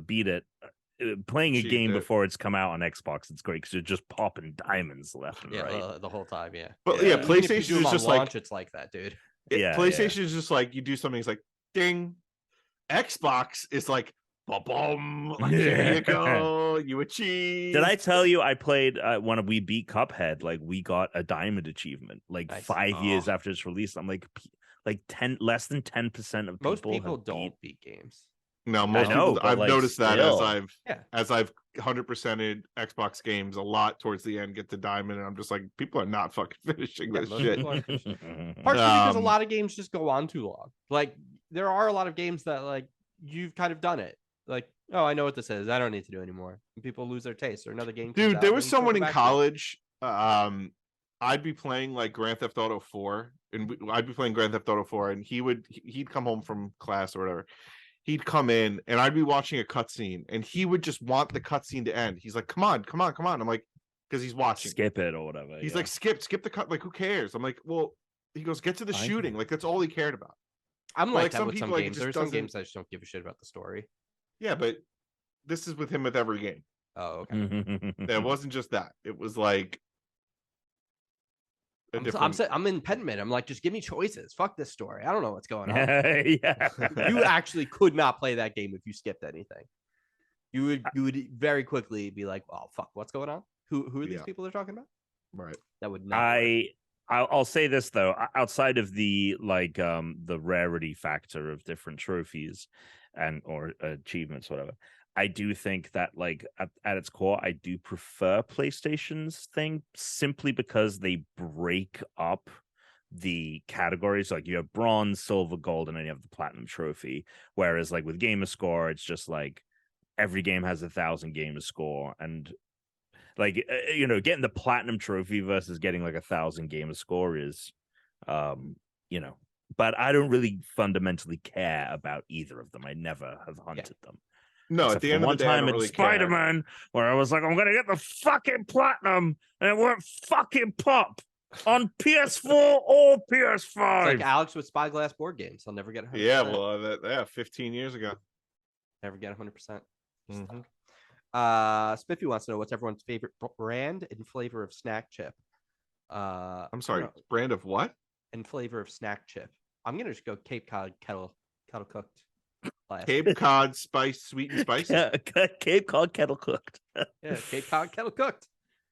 beat it. Playing a game before it's come out on Xbox, it's great because you're just popping diamonds left and right the whole time. But Even if you PlayStation do them is on just launch, like, it's like that, dude. PlayStation is just like, you do something, it's like ding. Xbox is like, boom, like, here you go, you achieved. Did I tell you I played when we beat Cuphead? Like, we got a diamond achievement like Nice. 5 years after its release. I'm like 10, less than 10% of most people don't beat games. No, most people. I've noticed that as I've 100%ed Xbox games a lot towards the end, get to diamond, and I'm just like, people are not fucking finishing this shit. Partially because a lot of games just go on too long. Like, there are a lot of games that, like, you've kind of done it. Like, oh, I know what this is. I don't need to do anymore. And people lose their taste, or another game. Dude, there was someone in college. I'd be playing like Grand Theft Auto 4, and I'd be playing Grand Theft Auto 4, and he'd come home from class or whatever. He'd come in and I'd be watching a cutscene, and he would just want the cutscene to end. He's like, come on. I'm like, because he's watching. Skip it or whatever. He's like, skip the cut. Like, who cares? I'm like, well, he goes, get to the shooting. Like, that's all he cared about. I'm like that with some games. There's some games I just don't give a shit about the story. Yeah, but this is with him with every game. Oh, okay. It wasn't just that. It was like, I'm in Pentiment. I'm like, just give me choices. Fuck this story. I don't know what's going on. Yeah. You actually could not play that game if you skipped anything. You would very quickly be like, oh fuck, what's going on? Who are these people they're talking about? Right. That would not. I'll say this though, outside of the the rarity factor of different trophies or achievements, whatever, I do think that, like, at its core, I do prefer PlayStation's thing, simply because they break up the categories. Like, you have bronze, silver, gold, and then you have the platinum trophy. Whereas, like, with Gamer Score, it's just like every game has 1,000 Gamer Score, and like, getting the platinum trophy versus getting like 1,000 Gamer Score is, but I don't really fundamentally care about either of them. I never have hunted them. No, except at the end of the day, I don't really care. Spider-Man, where I was like, I'm gonna get the fucking platinum, and it won't fucking pop on PS4 or PS5. It's like Alex with Spyglass board games. I'll never get 100%. Yeah, well, 15 years ago. Never get 100%. Spiffy wants to know what's everyone's favorite brand and flavor of snack chip. I'm sorry, brand of what? And flavor of snack chip. I'm gonna just go Cape Cod kettle cooked. Cape Cod sweet and spicy. Cape Cod kettle cooked. Yeah, Cape Cod kettle cooked.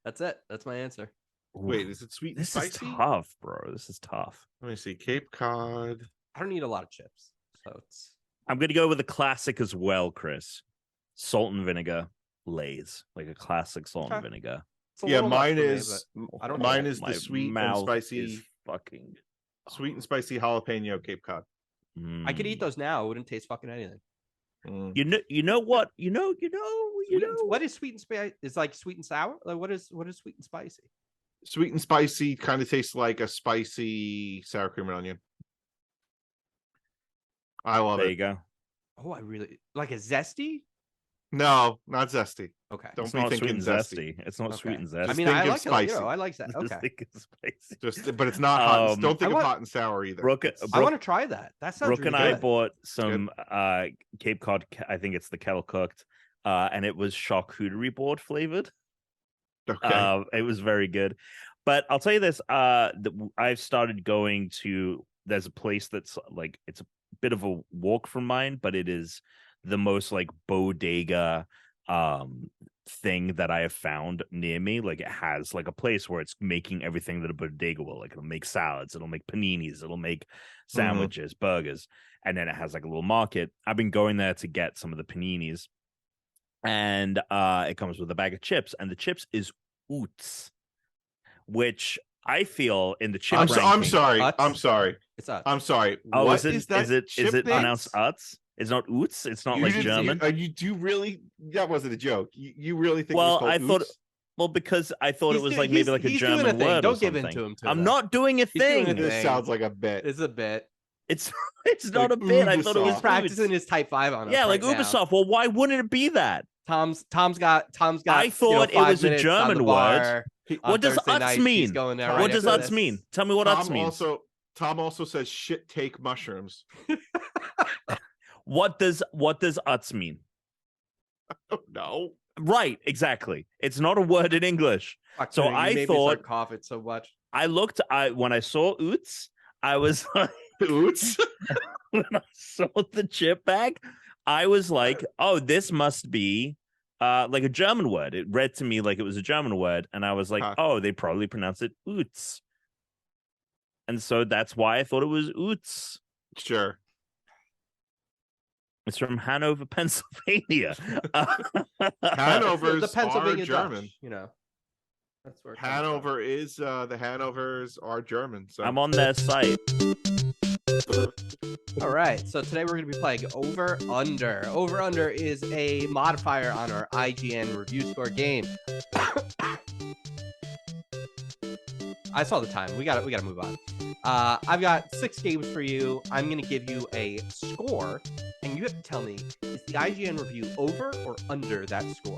That's it. That's my answer. Wait, is it sweet and spicy? This is tough, bro. This is tough. Let me see. Cape Cod. I don't eat a lot of chips, so it's. I'm gonna go with a classic as well, Chris. Salt and vinegar Lay's, like a classic salt and vinegar. Yeah, mine is. Mine is the sweet and spicy. Fucking sweet and spicy jalapeno Cape Cod. I could eat those now. It wouldn't taste fucking anything. You know what? What is sweet and spicy? It's like sweet and sour. Like, what is sweet and spicy? Sweet and spicy kind of tastes like a spicy sour cream and onion. I love it. There you go. Oh, I really like a zesty. No, not zesty. Okay, don't be thinking zesty. It's not sweet and zesty. I mean, I like spicy. I like that. Okay, but it's not hot. Don't think of hot and sour either. I want to try that. That sounds Brooke really and good. I bought some Cape Cod. I think it's the kettle cooked, and it was charcuterie board flavored. Okay, it was very good. But I'll tell you this: I've started going to. There's a place that's like, it's a bit of a walk from mine, but it is the most like bodega thing that I have found near me. Like, it has like a place where it's making everything that a bodega will. Like, it'll make salads, it'll make paninis, it'll make sandwiches, burgers, and then it has like a little market. I've been going there to get some of the paninis, and it comes with a bag of chips, and the chips is Oots, which I feel in the chip I'm ranking. sorry. Utz? I'm sorry. It's Utz. I'm sorry. Oh, What is it? is that? Is it chip thing? pronounced Utz? It's not Oots. It's not like German. You do really? That wasn't a joke. You really think? Well, it was I called thought. Oots? Well, because I thought it was like he's maybe like a doing German thing. word. Don't or give in something. to him. I'm not doing a He's doing thing. a This thing. sounds like a bit. It's a bit. It's not a bit. I thought it was Ubisoft. Practicing his Type 5 on us. Yeah, like right now. Ubisoft. Well, why wouldn't it be that? Tom's got. I thought it 5 was a minutes on German the word. bar on What does Thursday Utz nights. He's mean? going there What right does after Utz this. mean? Tell me what Utz means. Tom also says shit take mushrooms. What does Utz mean? Oh, no. Right, exactly. It's not a word in English. Fuck, So man, you I made me thought- start coughing so much. I looked. When I saw Oots, I was like, Oots. when I saw the chip bag, I was like, oh, this must be like a German word. It read to me like it was a German word, and I was like, Huh. oh, they probably pronounce it Oots. And so that's why I thought it was Oots. Sure. It's from Hanover, Pennsylvania. Hanover's the Pennsylvania are German. Dutch, you know. That's where it comes from. Hanover is the Hanovers are German. So I'm on their site. All right, so today we're going to be playing Over Under. Over Under is a modifier on our IGN review score game. I saw the time. We got to move on. I've got 6 games for you. I'm going to give you a score, and you have to tell me, is the IGN review over or under that score?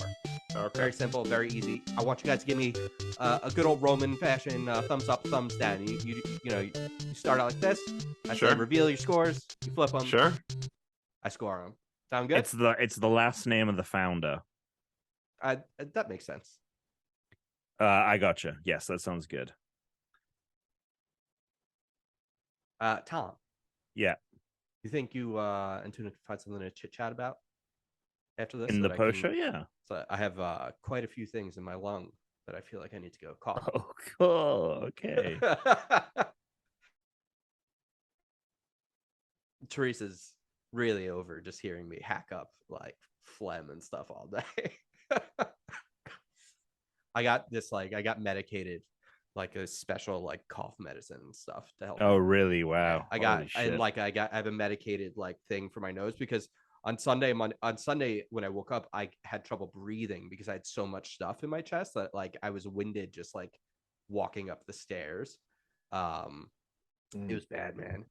okay. Very simple, very easy. I want you guys to give me a good old Roman fashion thumbs up, thumbs down. You start out like this. I Sure. say reveal your scores. You flip them. Sure. I score them. Sound good? It's the last name of the founder. That makes sense. I gotcha. Yes, that sounds good. Tom. Yeah. You think you and Tuna can find something to chit chat about after this? In so the that I post show, can- yeah. So I have quite a few things in my lung that I feel like I need to go cough. Oh, cool. Okay. Teresa's really over just hearing me hack up like phlegm and stuff all day. I got medicated, like a special like cough medicine and stuff to help. Oh, me. really? Wow. I have a medicated like thing for my nose because on Sunday when I woke up, I had trouble breathing because I had so much stuff in my chest that like I was winded just like walking up the stairs. It was bad, man.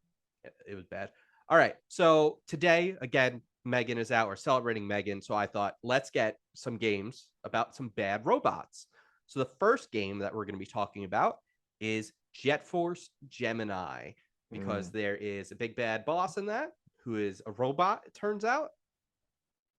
It was bad. All right. So today, again, Megan is out. We're celebrating Megan. So I thought, let's get some games about some bad robots. So the first game that we're going to be talking about is Jet Force Gemini, because there is a big bad boss in that who is a robot, it turns out.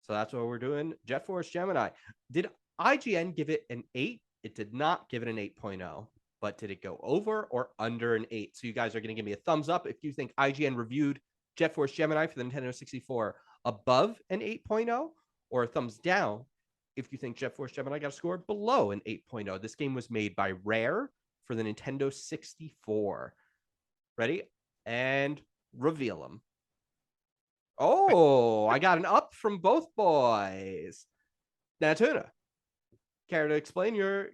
So that's what we're doing. Jet Force Gemini. Did IGN give it an 8? It did not give it an 8.0. But did it go over or under an 8? So you guys are going to give me a thumbs up if you think IGN reviewed Jet Force Gemini for the Nintendo 64 above an 8.0, or a thumbs down if you think Jet Force Gemini got a score below an 8.0. This game was made by Rare for the Nintendo 64. Ready? And reveal them. Oh, I got an up from both boys. Now, Tuna, care to explain your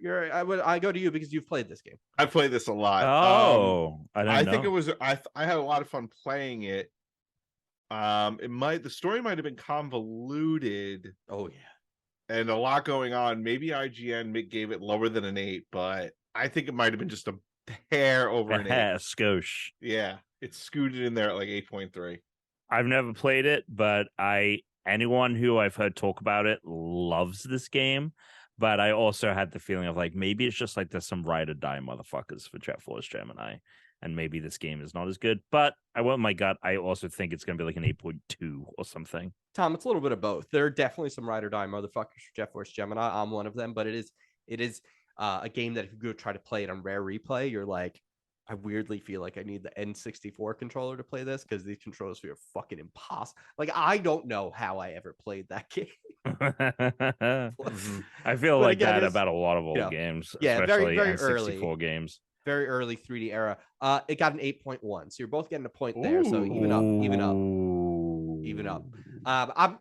I go to you because you've played this game. I played this a lot. Oh, I think it was I had a lot of fun playing it. The story might have been convoluted. Oh yeah. And a lot going on. Maybe IGN gave it lower than an 8, but I think it might have been just a hair over an 8. Skosh. Yeah, it's scooted in there at like 8.3. I've never played it, but anyone who I've heard talk about it loves this game. But I also had the feeling of like maybe it's just like there's some ride or die motherfuckers for Jet Force Gemini, and maybe this game is not as good. But I went with my gut. I also think it's going to be like an 8.2 or something. Tom, it's a little bit of both. There are definitely some ride or die motherfuckers for Jet Force Gemini. I'm one of them, but it is a game that if you go try to play it on Rare Replay, you're like, I weirdly feel like I need the N64 controller to play this because these controllers feel fucking impossible. Like, I don't know how I ever played that game. I feel But like again, that it's, about a lot of old you know, games, yeah, especially very N64 early. games. Very early 3D era. It got an 8.1, so you're both getting a point there. So even up. even up. I'm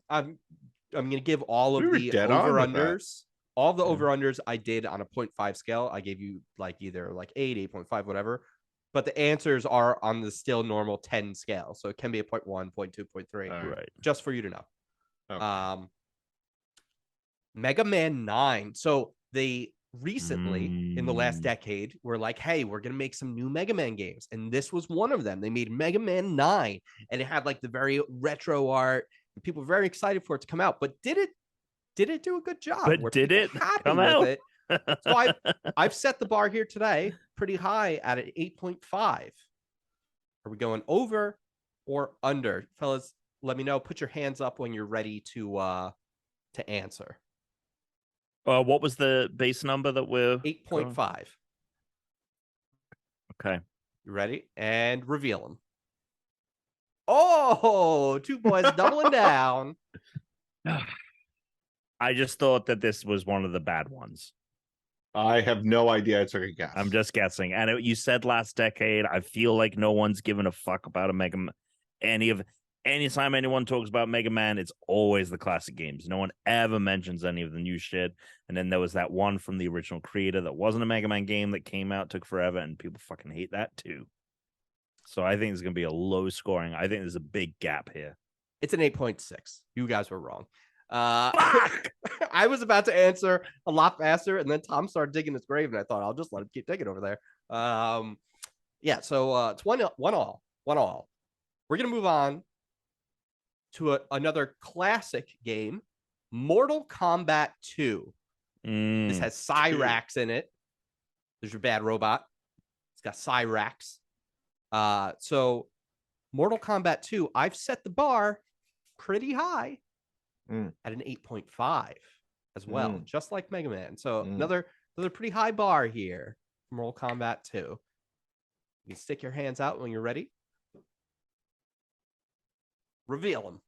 gonna give all of the dead on with that. over-unders. All the over-unders I did on a 0.5 scale. I gave you like either like 8, 8.5, whatever. But the answers are on the still normal 10 scale. So it can be a 0.1, 0.2, 0.3. Right. Just for you to know. Okay. Mega Man 9. So they recently, in the last decade, were like, hey, we're going to make some new Mega Man games. And this was one of them. They made Mega Man 9. And it had like the very retro art. And people were very excited for it to come out. But did it do a good job? But Were did people it happy come with out? it? So I've set the bar here today pretty high at an 8.5. Are we going over or under? Fellas, let me know. Put your hands up when you're ready to answer. What was the base number that we're 8.5. Okay. You ready? And reveal them. Oh, two boys doubling down. I just thought that this was one of the bad ones. I have no idea. I took a guess. I'm just guessing. And you said last decade. I feel like no one's given a fuck about a Mega Man. Anytime anyone talks about Mega Man, it's always the classic games. No one ever mentions any of the new shit. And then there was that one from the original creator that wasn't a Mega Man game that came out, took forever, and people fucking hate that too. So I think it's going to be a low scoring. I think there's a big gap here. It's an 8.6. You guys were wrong. I was about to answer a lot faster, and then Tom started digging his grave, and I thought I'll just let him keep digging over there. Yeah, so it's one all. We're gonna move on to another classic game, Mortal Kombat 2. This has Cyrax in it. There's your bad robot. It's got Cyrax. So Mortal Kombat 2, I've set the bar pretty high at an 8.5 as well, just like Mega Man. So another pretty high bar here for Mortal Kombat 2. You can stick your hands out when you're ready. Reveal them.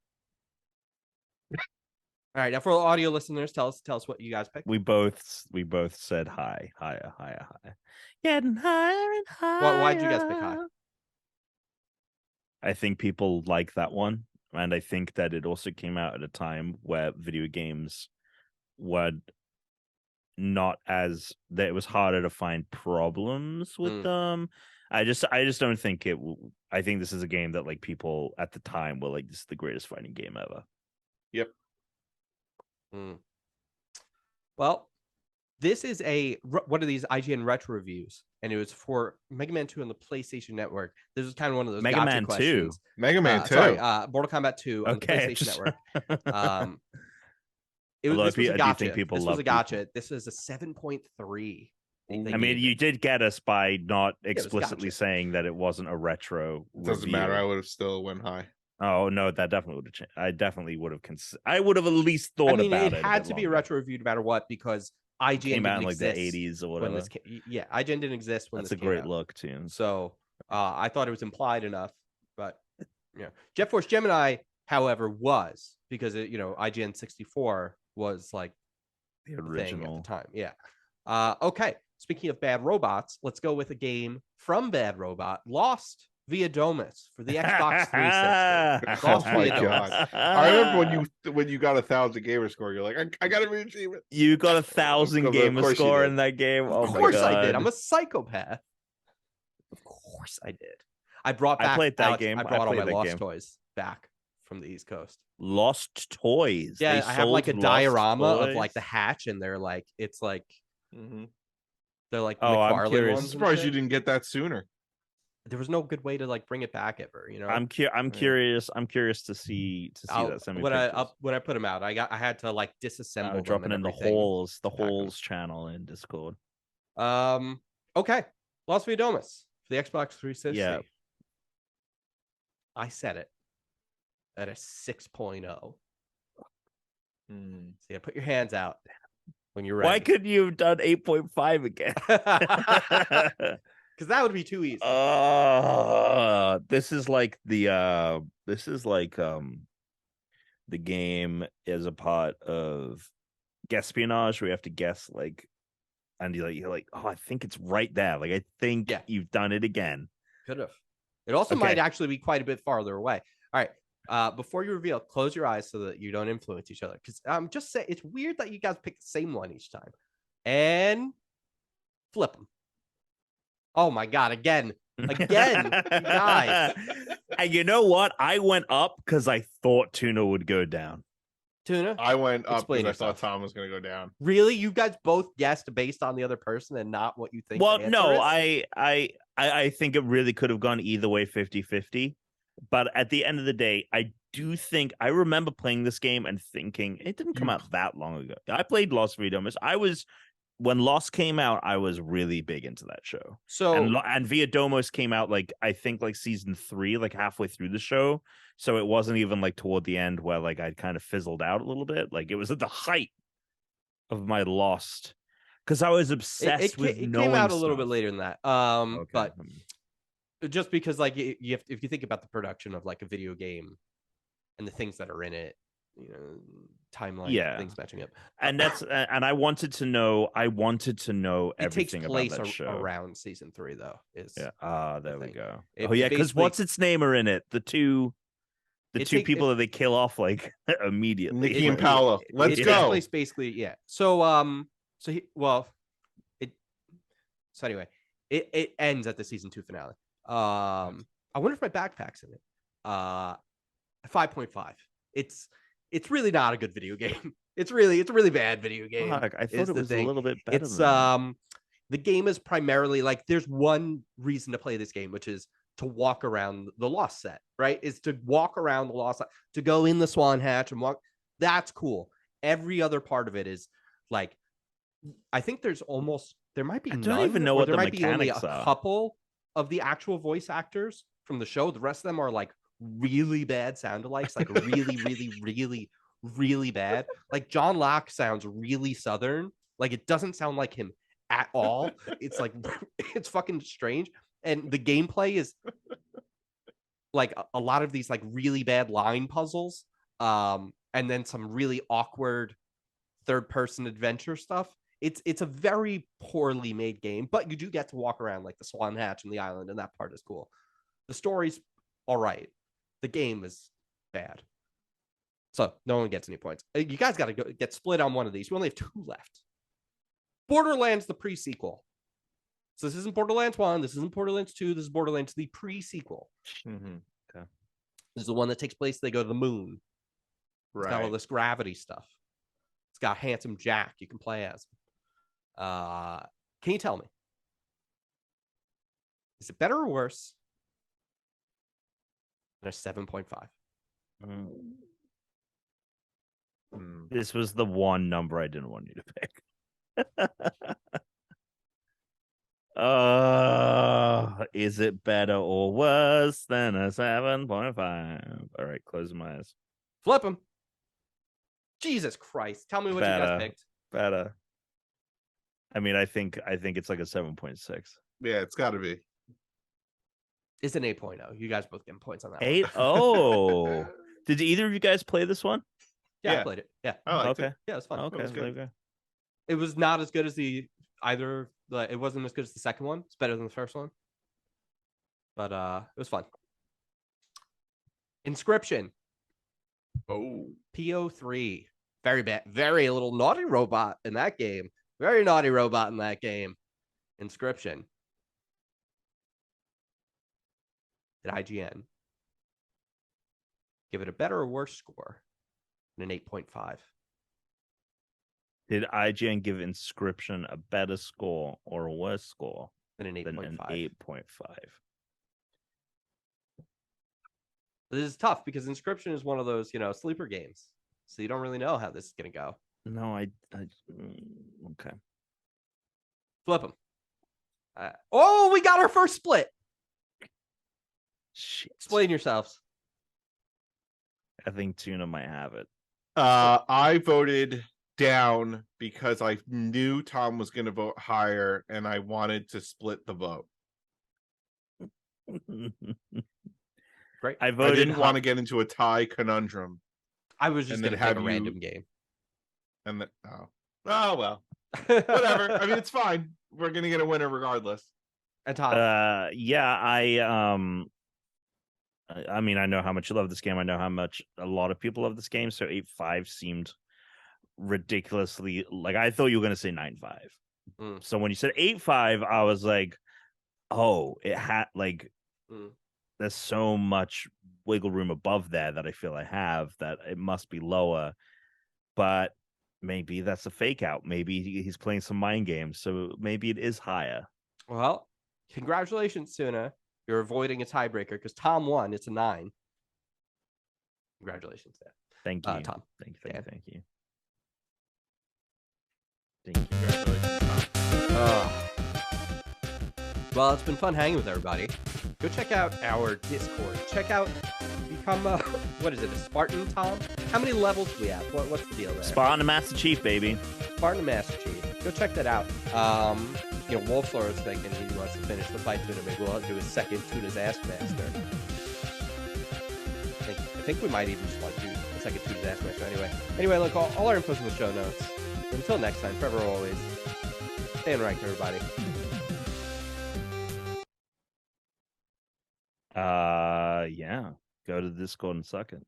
All right, now for audio listeners, tell us what you guys picked. We both said higher. Getting higher and higher. Why'd you guys pick high? I think people like that one. And I think that it also came out at a time where video games were not as that it was harder to find problems with them. I just don't think it. I think this is a game that like people at the time were like, this is the greatest fighting game ever. Yep. Well, this is one of these IGN retro reviews, and it was for Mega Man 2 on the PlayStation Network. This is kind of one of those Mega Man 2. questions. Mega Man 2. Sorry, Mortal Kombat 2 on the PlayStation Network. This was a gotcha. This is a 7.3. I mean, you did get us by not explicitly saying that it wasn't a retro. Doesn't matter. I would have still went high. Oh no, that definitely would have changed. I definitely would have. I would have at least thought about it. It had to be a retro review no matter what, because IGN came out in like exist the 80s or whatever. IGN didn't exist when that's this a great came out. look too. So I thought it was implied enough, but Jet Force Gemini, however, was because IGN 64 was like the original thing at the time. Yeah. Okay. Speaking of bad robots, let's go with a game from Bad Robot, Lost via Domus for the Xbox 360. Oh my god! I remember when you got 1,000 gamer score, you're like, I got to be achievement. You got 1,000 gamer score in that game. Oh of course I did. I'm a psychopath. Of course I did. I brought back. I played that game. I brought all my Lost toys back from the East Coast. Lost toys. Yeah, I have like a diorama of like the hatch, and they're like, it's like. They're like I'm curious. I'm surprised you didn't get that sooner. There was no good way to like bring it back ever, I'm curious. I'm curious to see that. When I put them out, I had to like disassemble them. Dropping in the holes channel in Discord. Okay. Lost via Domus for the Xbox 360. Yeah. I set it at a 6.0. So you put your hands out when you're ready. Why couldn't you have done 8.5 again? Because that would be too easy. This is like the game is a part of Guesspionage where you have to guess and you're like, oh, I think it's right there. Like I think you've done it again. Could have. It also might actually be quite a bit farther away. All right. Before you reveal, close your eyes so that you don't influence each other. Because I'm just saying, it's weird that you guys pick the same one each time. And flip them. Oh my God, again, you guys. And you know what? I went up because I thought Tuna would go down. Tuna? I went up Explain because I yourself. thought Tom was going to go down. Really? You guys both guessed based on the other person and not what you think? Well, the answer no, is? I think it really could have gone either way, 50-50. But at the end of the day, I do think I remember playing this game and thinking it didn't come out that long ago. I played Lost Freedomers. When Lost came out, I was really big into that show. So And Via Domos came out I think season 3, halfway through the show. So it wasn't even toward the end where I'd kind of fizzled out a little bit. It was at the height of my Lost, because I was obsessed with it knowing came out a little stuff. bit later than that. Okay. But just because you have, if you think about the production of a video game and the things that are in it, timeline, things matching up, and that's and I wanted to know everything about that show. Around season 3 though. There we go. Because what's its name are in it? The two people that they kill off immediately. Nikki and Paolo. Let's go. Basically. So anyway, it ends at the season 2 finale. I wonder if my backpack's in it. 5.5. It's really not a good video game. It's a really bad video game. I thought it was a little bit better. It's the game is primarily there's one reason to play this game, which is to walk around the Lost set, right? Is to walk around the Lost set, to go in the Swan Hatch and walk. That's cool. Every other part of it is I think there might be I don't even know what there the might be only mechanics a are. couple of the actual voice actors from the show. The rest of them are really bad sound-alikes, really, really, really, really bad. John Locke sounds really Southern. It doesn't sound like him at all. It's it's fucking strange. And the gameplay is a lot of these really bad line puzzles, and then some really awkward third-person adventure stuff. It's a very poorly made game, but you do get to walk around the Swan Hatch and the island, and that part is cool. The story's all right. The game is bad. So no one gets any points. You guys got to get split on one of these. We only have 2 left. Borderlands, the pre-sequel. So this isn't Borderlands 1. This isn't Borderlands 2. This is Borderlands, the pre-sequel. Mm-hmm. Okay. This is the one that takes place. They go to the moon. Right. It's got all this gravity stuff. It's got Handsome Jack. You can play as. Can you tell me? Is it better or worse than a 7.5? This was the one number I didn't want you to pick. Is it better or worse than a 7.5? All right, close my eyes. Flip them. Jesus Christ. Tell me what you guys picked. Better. I mean, I think it's a 7.6. Yeah, it's got to be. It's an 8.0. You guys both getting points on that. 8.0. Did either of you guys play this one? Yeah, I played it. Yeah. I liked it. Yeah, it was fun. Okay. It was good. It was not as good as it wasn't as good as the second one. It's better than the first one. But it was fun. Inscription. Oh. PO3. Very bad. Very little naughty robot in that game. Very naughty robot in that game. Inscription. Did IGN give it a better or worse score than an 8.5? Did IGN give Inscription a better score or a worse score than an 8.5? This is tough because Inscription is one of those, sleeper games. So you don't really know how this is going to go. No, okay. Flip them. We got our first split. Shit. Explain yourselves. I think Tuna might have it. I voted down because I knew Tom was going to vote higher and I wanted to split the vote. Great. I didn't want to get into a tie conundrum. I was just going to pick a random game. And well. Whatever. I mean, it's fine. We're going to get a winner regardless. And Tom. Yeah, I mean, I know how much you love this game. I know how much a lot of people love this game. So 8.5 seemed ridiculously like I thought you were going to say 9.5. So when you said 8.5, I was like, oh, it had like there's so much wiggle room above there that I feel I have that it must be lower. But maybe that's a fake out. Maybe he's playing some mind games. So maybe it is higher. Well, congratulations, Tuna. You're avoiding a tiebreaker because Tom won. It's a 9. Congratulations, there. Thank you, Tom. Thank you. Thank you. Congratulations, Tom. Well, it's been fun hanging with everybody. Go check out our Discord. Become what is it? A Spartan, Tom? How many levels do we have? What's the deal there? Spartan and Master Chief, baby. Spartan and Master Chief. Go check that out. Wolflore is thinking he wants to finish the fight Tuna. Maybe we'll do a second Tuna's Ask Master. I think we might even just want to do a second Tuna's Ask Master anyway. Look, all our info's in the show notes. Until next time, forever always, stay unranked, everybody. Yeah. Go to the Discord and suck it.